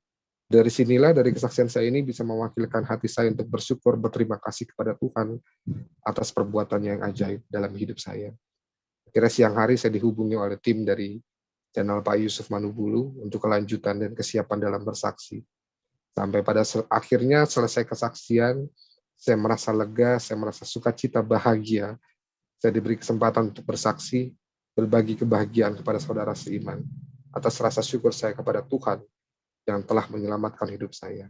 dari sinilah, dari kesaksian saya ini bisa mewakilkan hati saya untuk bersyukur, berterima kasih kepada Tuhan atas perbuatannya yang ajaib dalam hidup saya. Akhirnya siang hari saya dihubungi oleh tim dari channel Pak Yusuf Manubulu untuk kelanjutan dan kesiapan dalam bersaksi. Sampai pada akhirnya selesai kesaksian, saya merasa lega, saya merasa sukacita, bahagia. Saya diberi kesempatan untuk bersaksi, berbagi kebahagiaan kepada saudara seiman. Atas rasa syukur saya kepada Tuhan yang telah menyelamatkan hidup saya.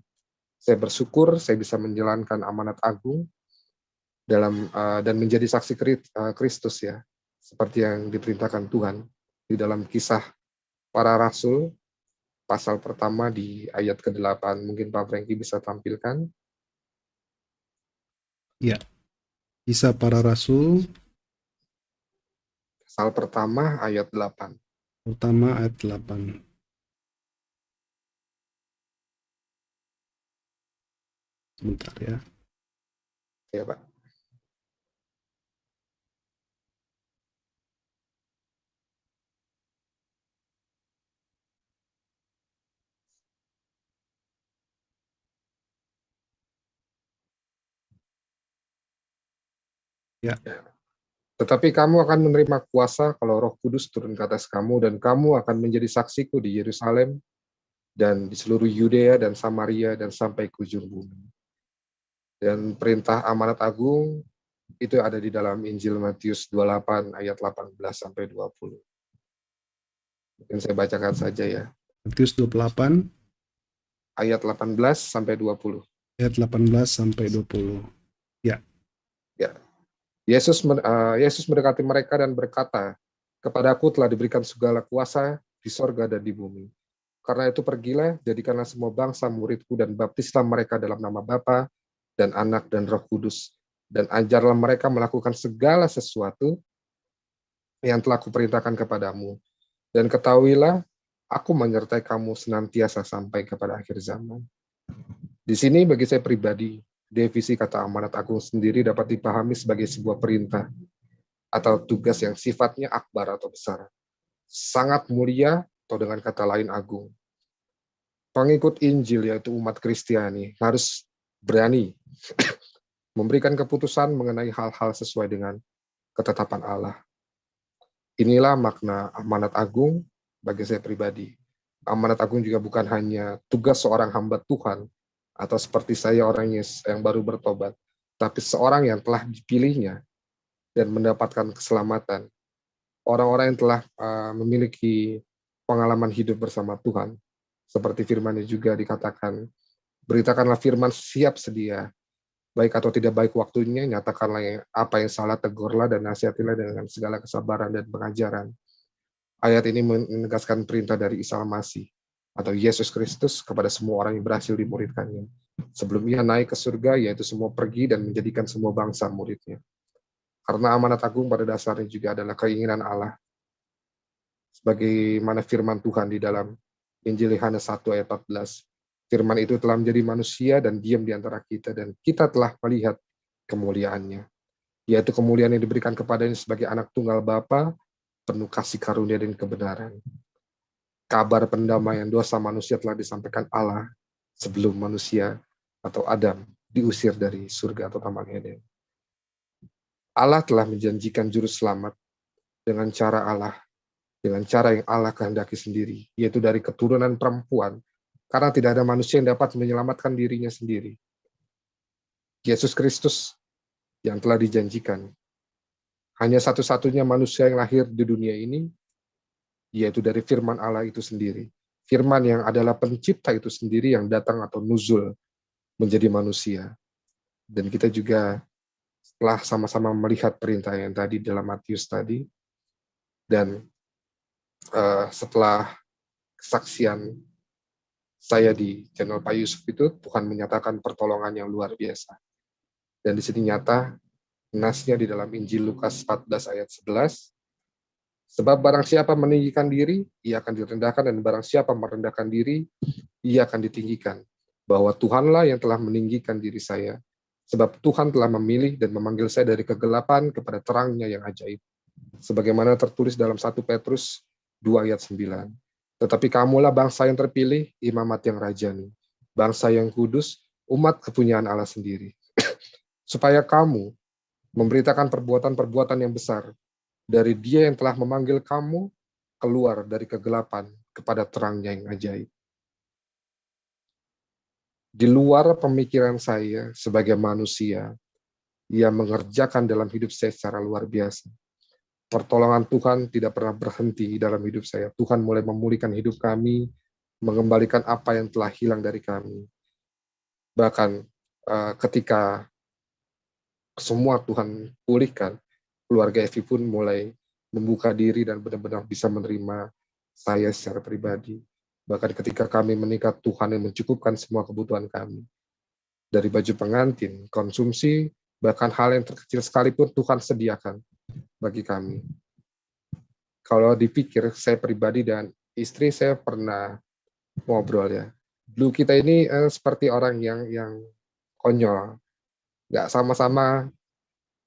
Saya bersyukur saya bisa menjalankan amanat agung dan menjadi saksi Kristus ya, seperti yang diperintahkan Tuhan di dalam Kisah Para Rasul pasal pertama di ayat ke-8. Mungkin Pak Franky bisa tampilkan. Ya, Kisah Para Rasul Pasal pertama ayat 8. pertama ayat 8. Sebentar ya. Ya, Pak. Ya, Tetapi kamu akan menerima kuasa kalau Roh Kudus turun ke atas kamu, dan kamu akan menjadi saksiku di Yerusalem dan di seluruh Yudea dan Samaria dan sampai ke ujung bumi. Dan perintah amanat agung itu ada di dalam Injil Matius 28 ayat 18 sampai 20. Mungkin saya bacakan saja ya. Matius 28 Ayat 18 sampai 20. ayat 18 sampai 20. Ya. Ya. Yesus mendekati mereka dan berkata, "Kepadaku telah diberikan segala kuasa di sorga dan di bumi. Karena itu pergilah, jadikanlah semua bangsa muridku dan baptislah mereka dalam nama Bapa dan Anak dan Roh Kudus. Dan ajarlah mereka melakukan segala sesuatu yang telah kuperintahkan kepadamu. Dan ketahuilah, aku menyertai kamu senantiasa sampai kepada akhir zaman." Di sini bagi saya pribadi, definisi kata amanat agung sendiri dapat dipahami sebagai sebuah perintah atau tugas yang sifatnya akbar atau besar, sangat mulia atau dengan kata lain agung. Pengikut Injil yaitu umat Kristiani harus berani memberikan keputusan mengenai hal-hal sesuai dengan ketetapan Allah. Inilah makna amanat agung bagi saya pribadi. Amanat agung juga bukan hanya tugas seorang hamba Tuhan atau seperti saya orang yang baru bertobat, tapi seorang yang telah dipilihnya dan mendapatkan keselamatan. Orang-orang yang telah memiliki pengalaman hidup bersama Tuhan. Seperti firman-Nya juga dikatakan, beritakanlah firman siap sedia, baik atau tidak baik waktunya, nyatakanlah apa yang salah, tegurlah dan nasihatilah dengan segala kesabaran dan pengajaran. Ayat ini menegaskan perintah dari Isa Al-Masih atau Yesus Kristus kepada semua orang yang berhasil dimuridkannya. Sebelum ia naik ke surga, yaitu semua pergi dan menjadikan semua bangsa muridnya. Karena amanat agung pada dasarnya juga adalah keinginan Allah. Sebagaimana firman Tuhan di dalam Injil Yohanes 1 ayat 14. Firman itu telah menjadi manusia dan diam di antara kita, dan kita telah melihat kemuliaannya, yaitu kemuliaan yang diberikan kepadanya sebagai anak tunggal Bapa, penuh kasih karunia dan kebenaran. Kabar pendamaian dosa manusia telah disampaikan Allah sebelum manusia atau Adam diusir dari surga atau taman Eden. Allah telah menjanjikan juru selamat dengan cara yang Allah kehendaki sendiri, yaitu dari keturunan perempuan, karena tidak ada manusia yang dapat menyelamatkan dirinya sendiri. Yesus Kristus yang telah dijanjikan, hanya satu-satunya manusia yang lahir di dunia ini, yaitu dari firman Allah itu sendiri. Firman yang adalah pencipta itu sendiri yang datang atau nuzul menjadi manusia. Dan kita juga setelah sama-sama melihat perintah yang tadi dalam Matius tadi, dan setelah kesaksian saya di channel Pak Yusuf itu, Tuhan menyatakan pertolongan yang luar biasa. Dan di sini nyata, nasnya di dalam Injil Lukas 14 ayat 11, sebab barang siapa meninggikan diri, ia akan direndahkan, dan barang siapa merendahkan diri, ia akan ditinggikan. Bahwa Tuhanlah yang telah meninggikan diri saya, sebab Tuhan telah memilih dan memanggil saya dari kegelapan kepada terangnya yang ajaib. Sebagaimana tertulis dalam 1 Petrus 2 ayat 9. Tetapi kamulah bangsa yang terpilih, imamat yang rajani, bangsa yang kudus, umat kepunyaan Allah sendiri. Supaya kamu memberitakan perbuatan-perbuatan yang besar dari Dia yang telah memanggil kamu keluar dari kegelapan kepada terangnya yang ajaib. Di luar pemikiran saya sebagai manusia, Ia mengerjakan dalam hidup saya secara luar biasa. Pertolongan Tuhan tidak pernah berhenti dalam hidup saya. Tuhan mulai memulihkan hidup kami, mengembalikan apa yang telah hilang dari kami. Bahkan ketika semua Tuhan pulihkan, keluarga Evi pun mulai membuka diri dan benar-benar bisa menerima saya secara pribadi. Bahkan ketika kami menikah, Tuhan yang mencukupkan semua kebutuhan kami. Dari baju pengantin, konsumsi, bahkan hal yang terkecil sekalipun Tuhan sediakan bagi kami. Kalau dipikir, saya pribadi dan istri saya pernah ngobrol ya. Dulu kita ini seperti orang yang konyol, nggak sama-sama,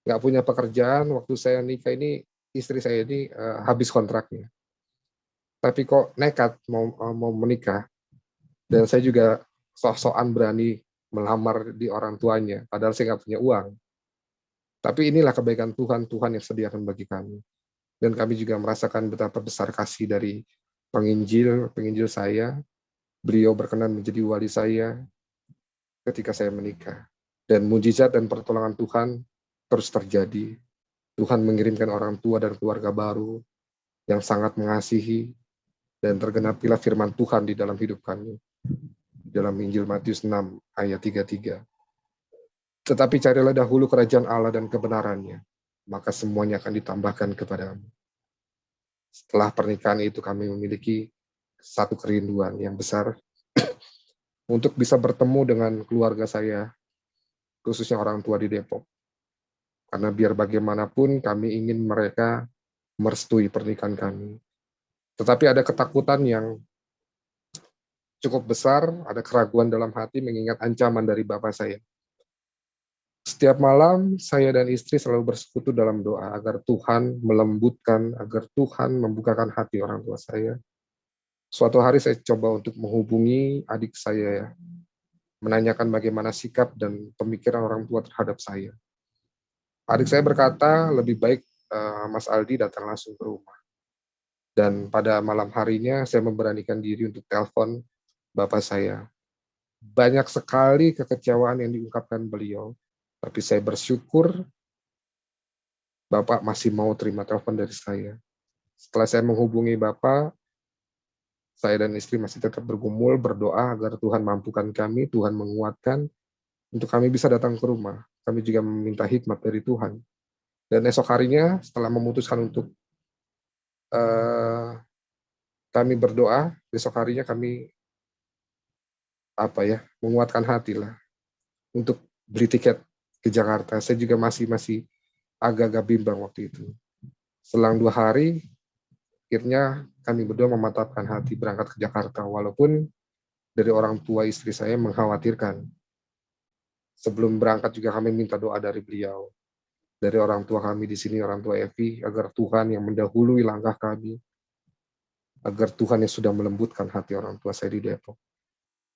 nggak punya pekerjaan. Waktu saya nikah ini, istri saya ini habis kontraknya. Tapi kok nekat mau menikah, dan saya juga sok-sokan berani melamar di orang tuanya, padahal saya nggak punya uang. Tapi inilah kebaikan Tuhan, Tuhan yang sediakan bagi kami. Dan kami juga merasakan betapa besar kasih dari penginjil saya. Beliau berkenan menjadi wali saya ketika saya menikah. Dan mujizat dan pertolongan Tuhan terus terjadi. Tuhan mengirimkan orang tua dan keluarga baru yang sangat mengasihi, dan tergenapilah firman Tuhan di dalam hidup kami. Dalam Injil Matius 6 ayat 33. Tetapi carilah dahulu kerajaan Allah dan kebenarannya, maka semuanya akan ditambahkan kepadamu. Setelah pernikahan itu kami memiliki satu kerinduan yang besar untuk bisa bertemu dengan keluarga saya, khususnya orang tua di Depok. Karena biar bagaimanapun kami ingin mereka merestui pernikahan kami. Tetapi ada ketakutan yang cukup besar, ada keraguan dalam hati mengingat ancaman dari bapak saya. Setiap malam, saya dan istri selalu bersekutu dalam doa agar Tuhan melembutkan, agar Tuhan membukakan hati orang tua saya. Suatu hari saya coba untuk menghubungi adik saya, ya, menanyakan bagaimana sikap dan pemikiran orang tua terhadap saya. Adik saya berkata, lebih baik Mas Aldi datang langsung ke rumah. Dan pada malam harinya, saya memberanikan diri untuk telepon bapak saya. Banyak sekali kekecewaan yang diungkapkan beliau. Tapi saya bersyukur Bapak masih mau terima telepon dari saya. Setelah saya menghubungi Bapak, saya dan istri masih tetap bergumul, berdoa agar Tuhan mampukan kami, Tuhan menguatkan, untuk kami bisa datang ke rumah. Kami juga meminta hikmat dari Tuhan. Dan esok harinya, setelah memutuskan untuk kami berdoa, besok harinya kami menguatkan hati lah untuk beli tiket ke Jakarta. Saya juga masih agak-agak bimbang waktu itu. Selang 2 hari, akhirnya kami berdua mematapkan hati berangkat ke Jakarta, walaupun dari orang tua istri saya mengkhawatirkan. Sebelum berangkat juga kami minta doa dari beliau, dari orang tua kami di sini, orang tua Evi, agar Tuhan yang mendahului langkah kami, agar Tuhan yang sudah melembutkan hati orang tua saya di Depok.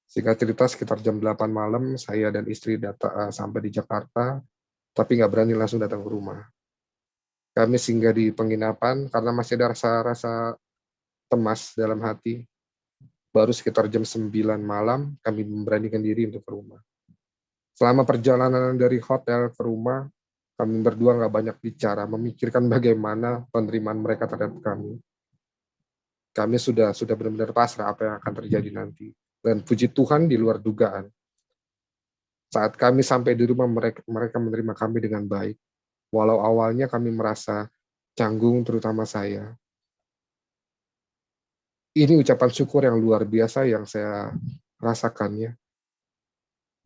Singkat cerita, sekitar jam 8 malam, saya dan istri sampai di Jakarta, tapi nggak berani langsung datang ke rumah. Kami singgah di penginapan karena masih ada rasa cemas dalam hati. Baru sekitar jam 9 malam, kami memberanikan diri untuk ke rumah. Selama perjalanan dari hotel ke rumah, kami berdua nggak banyak bicara, memikirkan bagaimana penerimaan mereka terhadap kami. Kami sudah benar-benar pasrah apa yang akan terjadi nanti. Dan puji Tuhan di luar dugaan. Saat kami sampai di rumah, mereka menerima kami dengan baik. Walau awalnya kami merasa canggung, terutama saya. Ini ucapan syukur yang luar biasa yang saya rasakannya.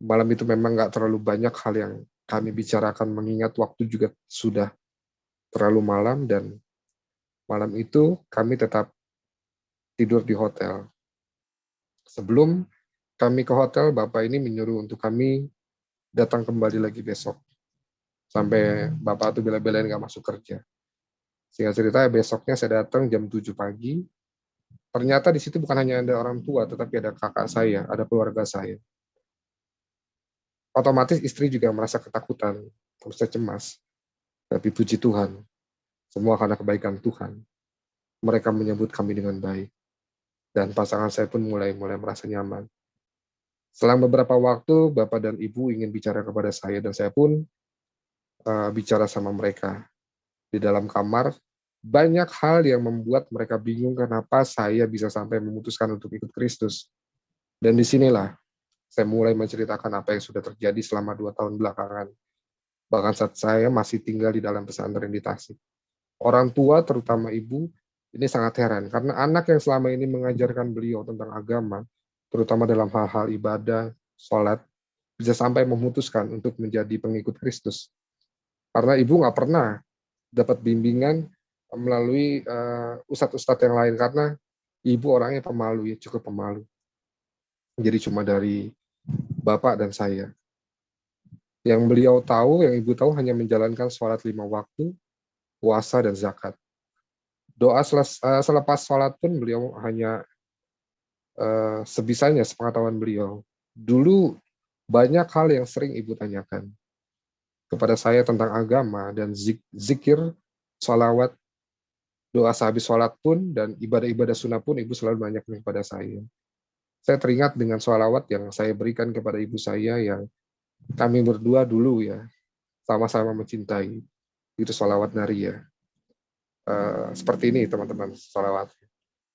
Malam itu memang nggak terlalu banyak hal yang kami bicarakan, mengingat waktu juga sudah terlalu malam, dan malam itu kami tetap tidur di hotel. Sebelum kami ke hotel, Bapak ini menyuruh untuk kami datang kembali lagi besok. Sampai Bapak itu bela-belain nggak masuk kerja. Singkat cerita, besoknya saya datang jam 7 pagi. Ternyata di situ bukan hanya ada orang tua, tetapi ada kakak saya, ada keluarga saya. Otomatis istri juga merasa ketakutan, merasa cemas. Tapi puji Tuhan, semua karena kebaikan Tuhan. Mereka menyambut kami dengan baik. Dan pasangan saya pun mulai merasa nyaman. Selang beberapa waktu, Bapak dan Ibu ingin bicara kepada saya, dan saya pun bicara sama mereka. Di dalam kamar, banyak hal yang membuat mereka bingung kenapa saya bisa sampai memutuskan untuk ikut Kristus. Dan disinilah saya mulai menceritakan apa yang sudah terjadi selama 2 tahun belakangan. Bahkan saat saya masih tinggal di dalam pesantren di Tasik. Orang tua, terutama ibu, Ini sangat heran, karena anak yang selama ini mengajarkan beliau tentang agama, terutama dalam hal-hal ibadah, sholat, bisa sampai memutuskan untuk menjadi pengikut Kristus. Karena ibu nggak pernah dapat bimbingan melalui ustadz-ustadz yang lain, karena ibu orangnya pemalu, ya cukup pemalu. Jadi cuma dari bapak dan saya. Yang beliau tahu, yang ibu tahu hanya menjalankan sholat 5 waktu, puasa dan zakat. Doa selepas sholat pun beliau hanya sebisanya, sepengetahuan beliau. Dulu banyak hal yang sering ibu tanyakan kepada saya tentang agama dan zikir, sholawat, doa sehabis sholat pun, dan ibadah-ibadah sunnah pun ibu selalu banyak kepada saya. Saya teringat dengan sholawat yang saya berikan kepada ibu saya yang kami berdua dulu ya sama-sama mencintai. Itu sholawat Naria. Seperti ini teman-teman sholawat.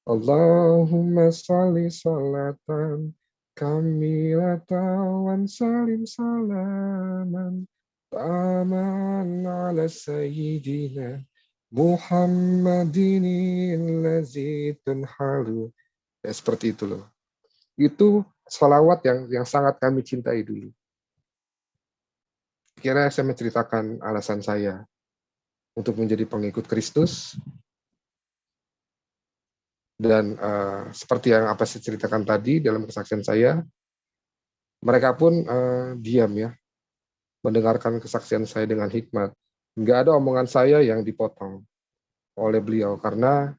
Allahumma sholli sholatan kamilatan wan salim salaman taman ala sayyidina Muhammadin allazi tunhalu. Ya, seperti itu loh. Itu sholawat yang sangat kami cintai dulu. Kira saya menceritakan alasan saya untuk menjadi pengikut Kristus, dan seperti yang apa saya ceritakan tadi dalam kesaksian saya, mereka pun diam ya, mendengarkan kesaksian saya dengan hikmat. Nggak ada omongan saya yang dipotong oleh beliau, karena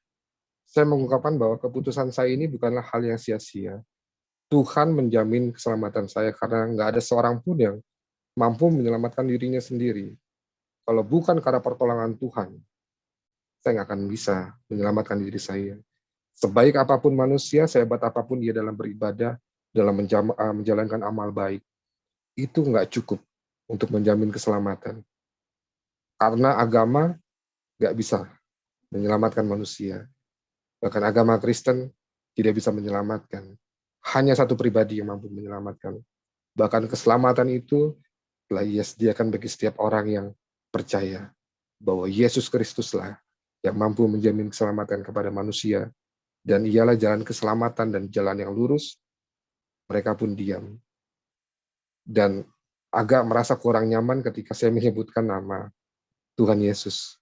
saya mengungkapkan bahwa keputusan saya ini bukanlah hal yang sia-sia. Tuhan menjamin keselamatan saya, karena nggak ada seorang pun yang mampu menyelamatkan dirinya sendiri. Kalau bukan karena pertolongan Tuhan, saya nggak akan bisa menyelamatkan diri saya. Sebaik apapun manusia, sehebat apapun dia dalam beribadah, dalam menjalankan amal baik, itu nggak cukup untuk menjamin keselamatan. Karena agama nggak bisa menyelamatkan manusia. Bahkan agama Kristen tidak bisa menyelamatkan. Hanya satu pribadi yang mampu menyelamatkan. Bahkan keselamatan itu telah Ia sediakan bagi setiap orang yang percaya bahwa Yesus Kristuslah yang mampu menjamin keselamatan kepada manusia, dan ialah jalan keselamatan dan jalan yang lurus. Mereka pun diam. Dan agak merasa kurang nyaman ketika saya menyebutkan nama Tuhan Yesus.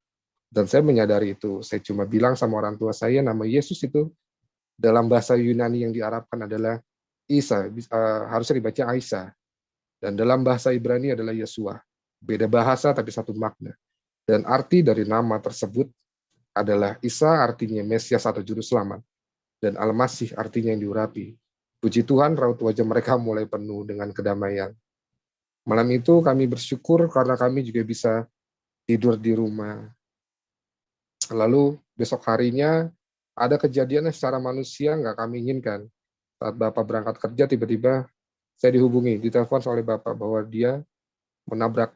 Dan saya menyadari itu. Saya cuma bilang sama orang tua saya, nama Yesus itu dalam bahasa Yunani yang diarabkan adalah Isa, harusnya dibaca Aisa. Dan dalam bahasa Ibrani adalah Yesua. Beda bahasa tapi satu makna. Dan arti dari nama tersebut adalah Isa, artinya Mesias atau Juru Selamat. Dan Al-Masih artinya yang diurapi. Puji Tuhan, raut wajah mereka mulai penuh dengan kedamaian. Malam itu kami bersyukur karena kami juga bisa tidur di rumah. Lalu besok harinya ada kejadian yang secara manusia nggak kami inginkan. Saat Bapak berangkat kerja, tiba-tiba saya dihubungi, ditelepon oleh Bapak bahwa dia menabrak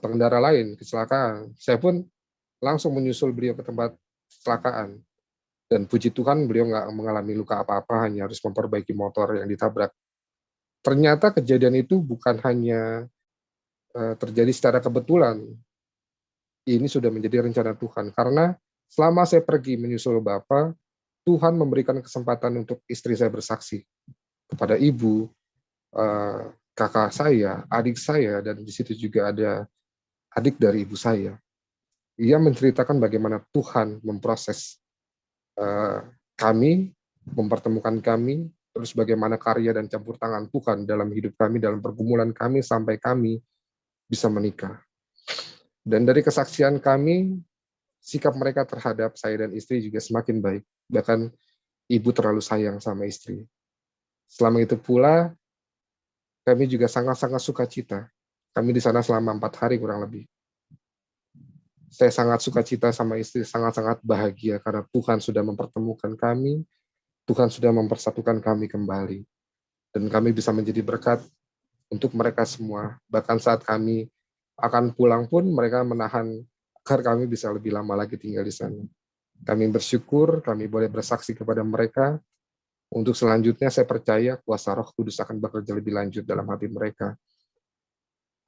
pengendara lain, kecelakaan. Saya pun langsung menyusul beliau ke tempat kecelakaan. Dan puji Tuhan beliau nggak mengalami luka apa-apa, hanya harus memperbaiki motor yang ditabrak. Ternyata kejadian itu bukan hanya terjadi secara kebetulan. Ini sudah menjadi rencana Tuhan. Karena selama saya pergi menyusul Bapak, Tuhan memberikan kesempatan untuk istri saya bersaksi kepada ibu, kakak saya, adik saya, dan di situ juga ada adik dari ibu saya. Ia menceritakan bagaimana Tuhan memproses kami, mempertemukan kami, terus bagaimana karya dan campur tangan Tuhan dalam hidup kami, dalam pergumulan kami, sampai kami bisa menikah. Dan dari kesaksian kami, sikap mereka terhadap saya dan istri juga semakin baik. Bahkan ibu terlalu sayang sama istri. Selama itu pula, kami juga sangat-sangat sukacita. Kami di sana selama 4 hari kurang lebih. Saya sangat sukacita sama istri, sangat-sangat bahagia karena Tuhan sudah mempertemukan kami, Tuhan sudah mempersatukan kami kembali. Dan kami bisa menjadi berkat untuk mereka semua. Bahkan saat kami akan pulang pun mereka menahan agar kami bisa lebih lama lagi tinggal di sana. Kami bersyukur, kami boleh bersaksi kepada mereka. Untuk selanjutnya saya percaya kuasa Roh Kudus akan bekerja lebih lanjut dalam hati mereka.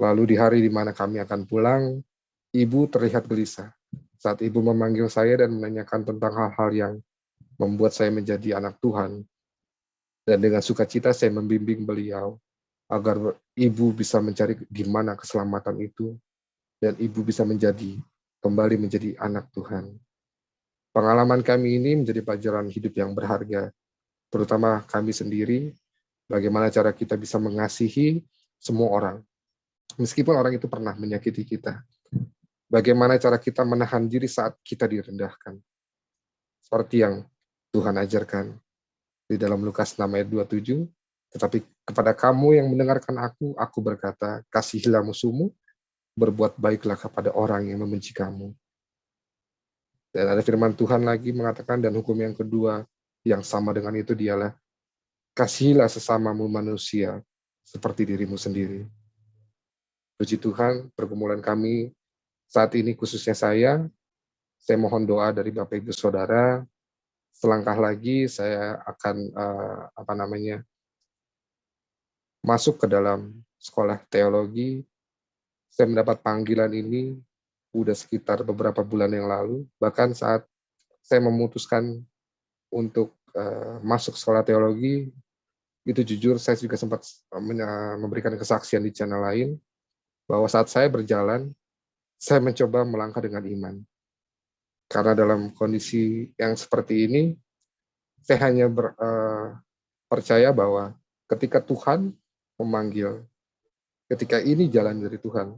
Lalu di hari di mana kami akan pulang, ibu terlihat gelisah. Saat Ibu memanggil saya dan menanyakan tentang hal-hal yang membuat saya menjadi anak Tuhan, dan dengan sukacita saya membimbing beliau agar Ibu bisa mencari di mana keselamatan itu, dan Ibu bisa kembali menjadi anak Tuhan. Pengalaman kami ini menjadi pelajaran hidup yang berharga, terutama kami sendiri, bagaimana cara kita bisa mengasihi semua orang, meskipun orang itu pernah menyakiti kita. Bagaimana cara kita menahan diri saat kita direndahkan. Seperti yang Tuhan ajarkan di dalam Lukas 6 ayat 27, tetapi kepada kamu yang mendengarkan aku berkata, kasihilah musuhmu, berbuat baiklah kepada orang yang membenci kamu. Dan ada firman Tuhan lagi mengatakan, dan hukum yang kedua yang sama dengan itu dialah, kasihilah sesamamu manusia seperti dirimu sendiri. Puji Tuhan, pergumulan kami saat ini khususnya saya mohon doa dari Bapak Ibu Saudara. Selangkah lagi saya akan masuk ke dalam sekolah teologi. Saya mendapat panggilan ini udah sekitar beberapa bulan yang lalu. Bahkan saat saya memutuskan untuk masuk sekolah teologi, itu jujur saya juga sempat memberikan kesaksian di channel lain, bahwa saat saya berjalan, saya mencoba melangkah dengan iman. Karena dalam kondisi yang seperti ini, saya hanya percaya bahwa ketika Tuhan memanggil, ketika ini jalan dari Tuhan,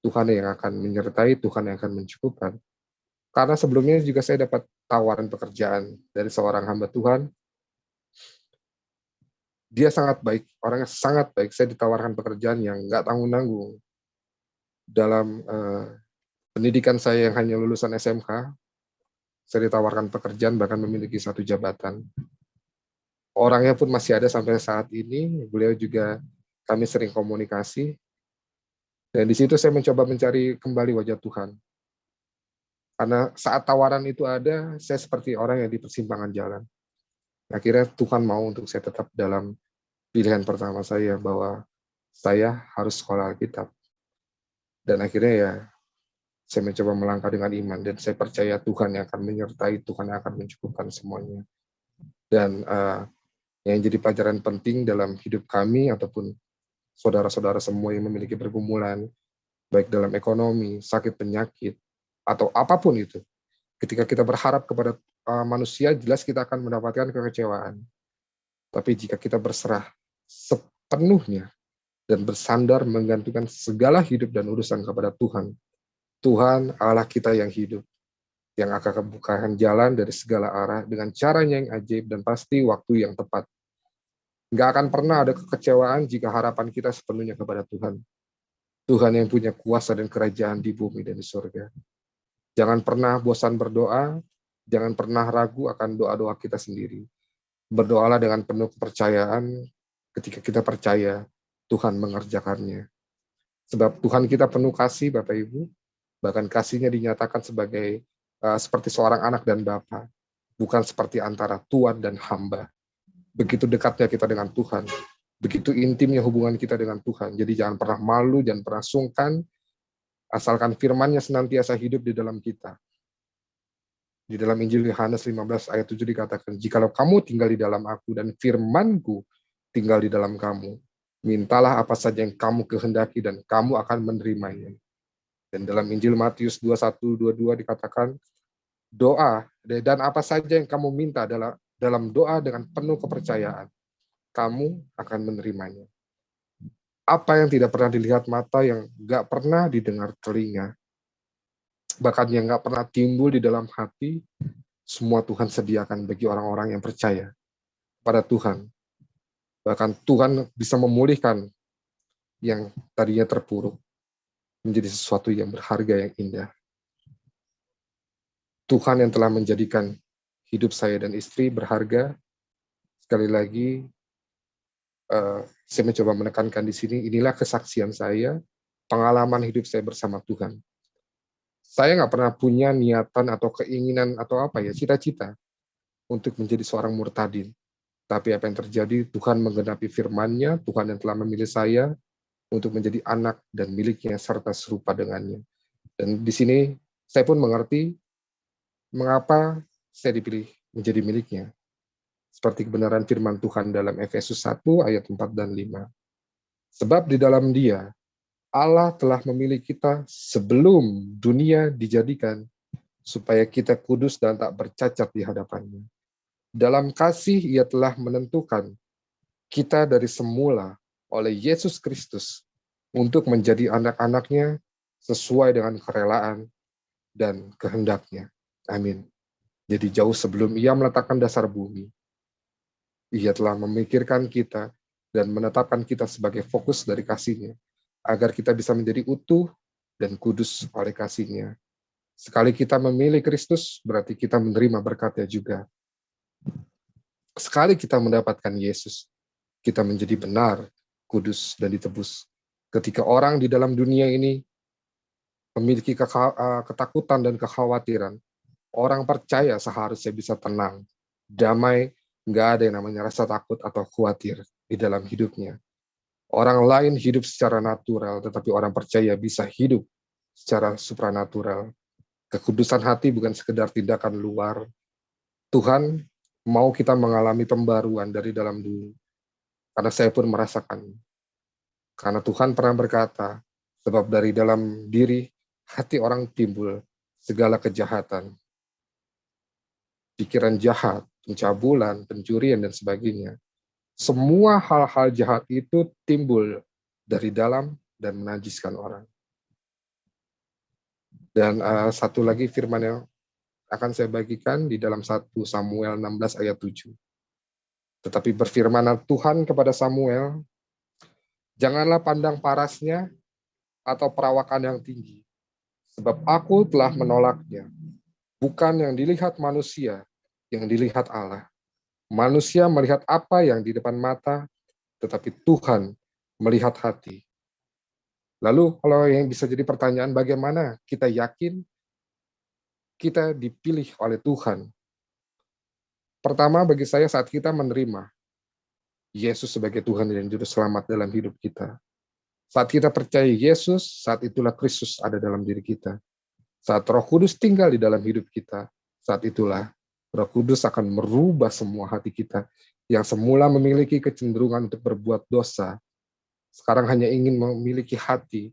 Tuhan yang akan menyertai, Tuhan yang akan mencukupkan. Karena sebelumnya juga saya dapat tawaran pekerjaan dari seorang hamba Tuhan. Dia sangat baik, orangnya sangat baik. Saya ditawarkan pekerjaan yang nggak tanggung-tanggung. Dalam pendidikan saya yang hanya lulusan SMK, saya ditawarkan pekerjaan bahkan memiliki satu jabatan. Orangnya pun masih ada sampai saat ini, beliau juga kami sering komunikasi. Dan di situ saya mencoba mencari kembali wajah Tuhan. Karena saat tawaran itu ada, saya seperti orang yang di persimpangan jalan. Akhirnya Tuhan mau untuk saya tetap dalam pilihan pertama saya, bahwa saya harus sekolah Alkitab. Dan akhirnya ya, saya mencoba melangkah dengan iman, dan saya percaya Tuhan yang akan menyertai, Tuhan yang akan mencukupkan semuanya. Dan yang jadi pelajaran penting dalam hidup kami, ataupun saudara-saudara semua yang memiliki pergumulan, baik dalam ekonomi, sakit penyakit, atau apapun itu, ketika kita berharap kepada manusia, jelas kita akan mendapatkan kekecewaan. Tapi jika kita berserah sepenuhnya dan bersandar menggantungkan segala hidup dan urusan kepada Tuhan, Tuhan Allah kita yang hidup, yang akan membukakan jalan dari segala arah dengan caranya yang ajaib dan pasti waktu yang tepat. Nggak akan pernah ada kekecewaan jika harapan kita sepenuhnya kepada Tuhan. Tuhan yang punya kuasa dan kerajaan di bumi dan di surga. Jangan pernah bosan berdoa, jangan pernah ragu akan doa-doa kita sendiri. Berdoalah dengan penuh kepercayaan, ketika kita percaya, Tuhan mengerjakannya. Sebab Tuhan kita penuh kasih, Bapak Ibu, bahkan kasihnya dinyatakan sebagai seperti seorang anak dan bapa, bukan seperti antara tuan dan hamba. Begitu dekatnya kita dengan Tuhan, begitu intimnya hubungan kita dengan Tuhan. Jadi jangan pernah malu, jangan pernah sungkan, asalkan firman-Nya senantiasa hidup di dalam kita. Di dalam Injil Yohanes 15 ayat 7 dikatakan, jikalau kamu tinggal di dalam aku dan firman-Ku tinggal di dalam kamu, mintalah apa saja yang kamu kehendaki dan kamu akan menerimanya. Dan dalam Injil Matius 21-22 dikatakan, doa dan apa saja yang kamu minta dalam doa dengan penuh kepercayaan, kamu akan menerimanya. Apa yang tidak pernah dilihat mata, yang nggak pernah didengar telinga, bahkan yang nggak pernah timbul di dalam hati, semua Tuhan sediakan bagi orang-orang yang percaya pada Tuhan. Bahkan Tuhan bisa memulihkan yang tadinya terpuruk menjadi sesuatu yang berharga, yang indah. Tuhan yang telah menjadikan hidup saya dan istri berharga. Sekali lagi, saya mencoba menekankan di sini, inilah kesaksian saya, pengalaman hidup saya bersama Tuhan. Saya nggak pernah punya niatan atau keinginan atau cita-cita untuk menjadi seorang murtadin. Tapi apa yang terjadi, Tuhan menggenapi firman-Nya, Tuhan yang telah memilih saya untuk menjadi anak dan miliknya serta serupa dengannya. Dan di sini Saya pun mengerti mengapa saya dipilih menjadi miliknya. Seperti kebenaran firman Tuhan dalam Efesus 1 ayat 4 dan 5. Sebab di dalam Dia, Allah telah memilih kita sebelum dunia dijadikan, supaya kita kudus dan tak bercacat di hadapan-Nya. Dalam kasih Ia telah menentukan kita dari semula oleh Yesus Kristus untuk menjadi anak-anak-Nya sesuai dengan kerelaan dan kehendak-Nya. Amin. Jadi jauh sebelum Ia meletakkan dasar bumi, Ia telah memikirkan kita dan menetapkan kita sebagai fokus dari kasih-Nya, agar kita bisa menjadi utuh dan kudus oleh kasih-Nya. Sekali kita memilih Kristus, berarti kita menerima berkat-Nya juga. Sekali kita mendapatkan Yesus, kita menjadi benar, kudus, dan ditebus. Ketika orang di dalam dunia ini memiliki ketakutan dan kekhawatiran, orang percaya seharusnya bisa tenang, damai, nggak ada yang namanya rasa takut atau khawatir di dalam hidupnya. Orang lain hidup secara natural, tetapi orang percaya bisa hidup secara supranatural. Kekudusan hati bukan sekedar tindakan luar. Tuhan mau kita mengalami pembaruan dari dalam diri. Karena saya pun merasakan. Karena Tuhan pernah berkata, sebab dari dalam diri hati orang timbul segala kejahatan. Pikiran jahat, pencabulan, pencurian, dan sebagainya. Semua hal-hal jahat itu timbul dari dalam dan menajiskan orang. Dan satu lagi firman yang akan saya bagikan di dalam 1 Samuel 16 ayat 7. Tetapi berfirmanlah Tuhan kepada Samuel, janganlah pandang parasnya atau perawakan yang tinggi, sebab aku telah menolaknya. Bukan yang dilihat manusia, yang dilihat Allah. Manusia melihat apa yang di depan mata, tetapi Tuhan melihat hati. Lalu kalau yang bisa jadi pertanyaan, bagaimana kita yakin kita dipilih oleh Tuhan? Pertama bagi saya saat kita menerima Yesus sebagai Tuhan dan Juru Selamat dalam hidup kita. Saat kita percaya Yesus, saat itulah Kristus ada dalam diri kita. Saat Roh Kudus tinggal di dalam hidup kita, saat itulah Roh Kudus akan merubah semua hati kita yang semula memiliki kecenderungan untuk berbuat dosa, sekarang hanya ingin memiliki hati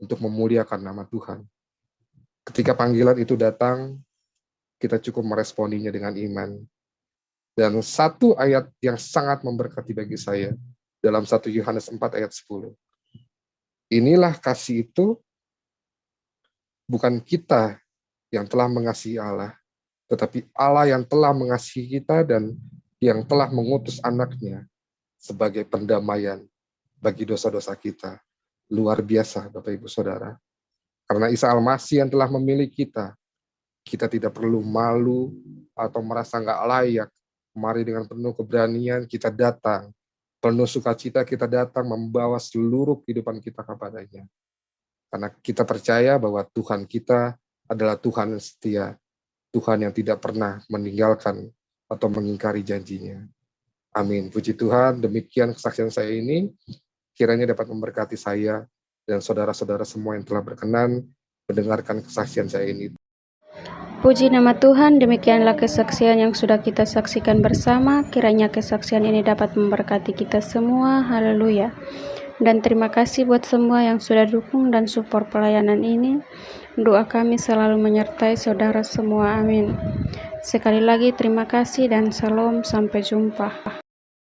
untuk memuliakan nama Tuhan. Ketika panggilan itu datang, kita cukup meresponinya dengan iman. Dan satu ayat yang sangat memberkati bagi saya, dalam 1 Yohanes 4 ayat 10. Inilah kasih itu, bukan kita yang telah mengasihi Allah, tetapi Allah yang telah mengasihi kita dan yang telah mengutus anaknya sebagai pendamaian bagi dosa-dosa kita. Luar biasa, Bapak Ibu Saudara. Karena Isa Al-Masih yang telah memilih kita tidak perlu malu atau merasa nggak layak. Mari dengan penuh keberanian kita datang. Penuh sukacita kita datang membawa seluruh kehidupan kita kepadanya. Karena kita percaya bahwa Tuhan kita adalah Tuhan yang setia. Tuhan yang tidak pernah meninggalkan atau mengingkari janjinya. Amin. Puji Tuhan, demikian kesaksian saya ini. Kiranya dapat memberkati saya dan saudara-saudara semua yang telah berkenan mendengarkan kesaksian saya ini. Puji nama Tuhan, demikianlah kesaksian yang sudah kita saksikan bersama. Kiranya kesaksian ini dapat memberkati kita semua. Haleluya. Dan terima kasih buat semua yang sudah dukung dan support pelayanan ini. Doa kami selalu menyertai saudara semua. Amin. Sekali lagi terima kasih dan salam. Sampai jumpa.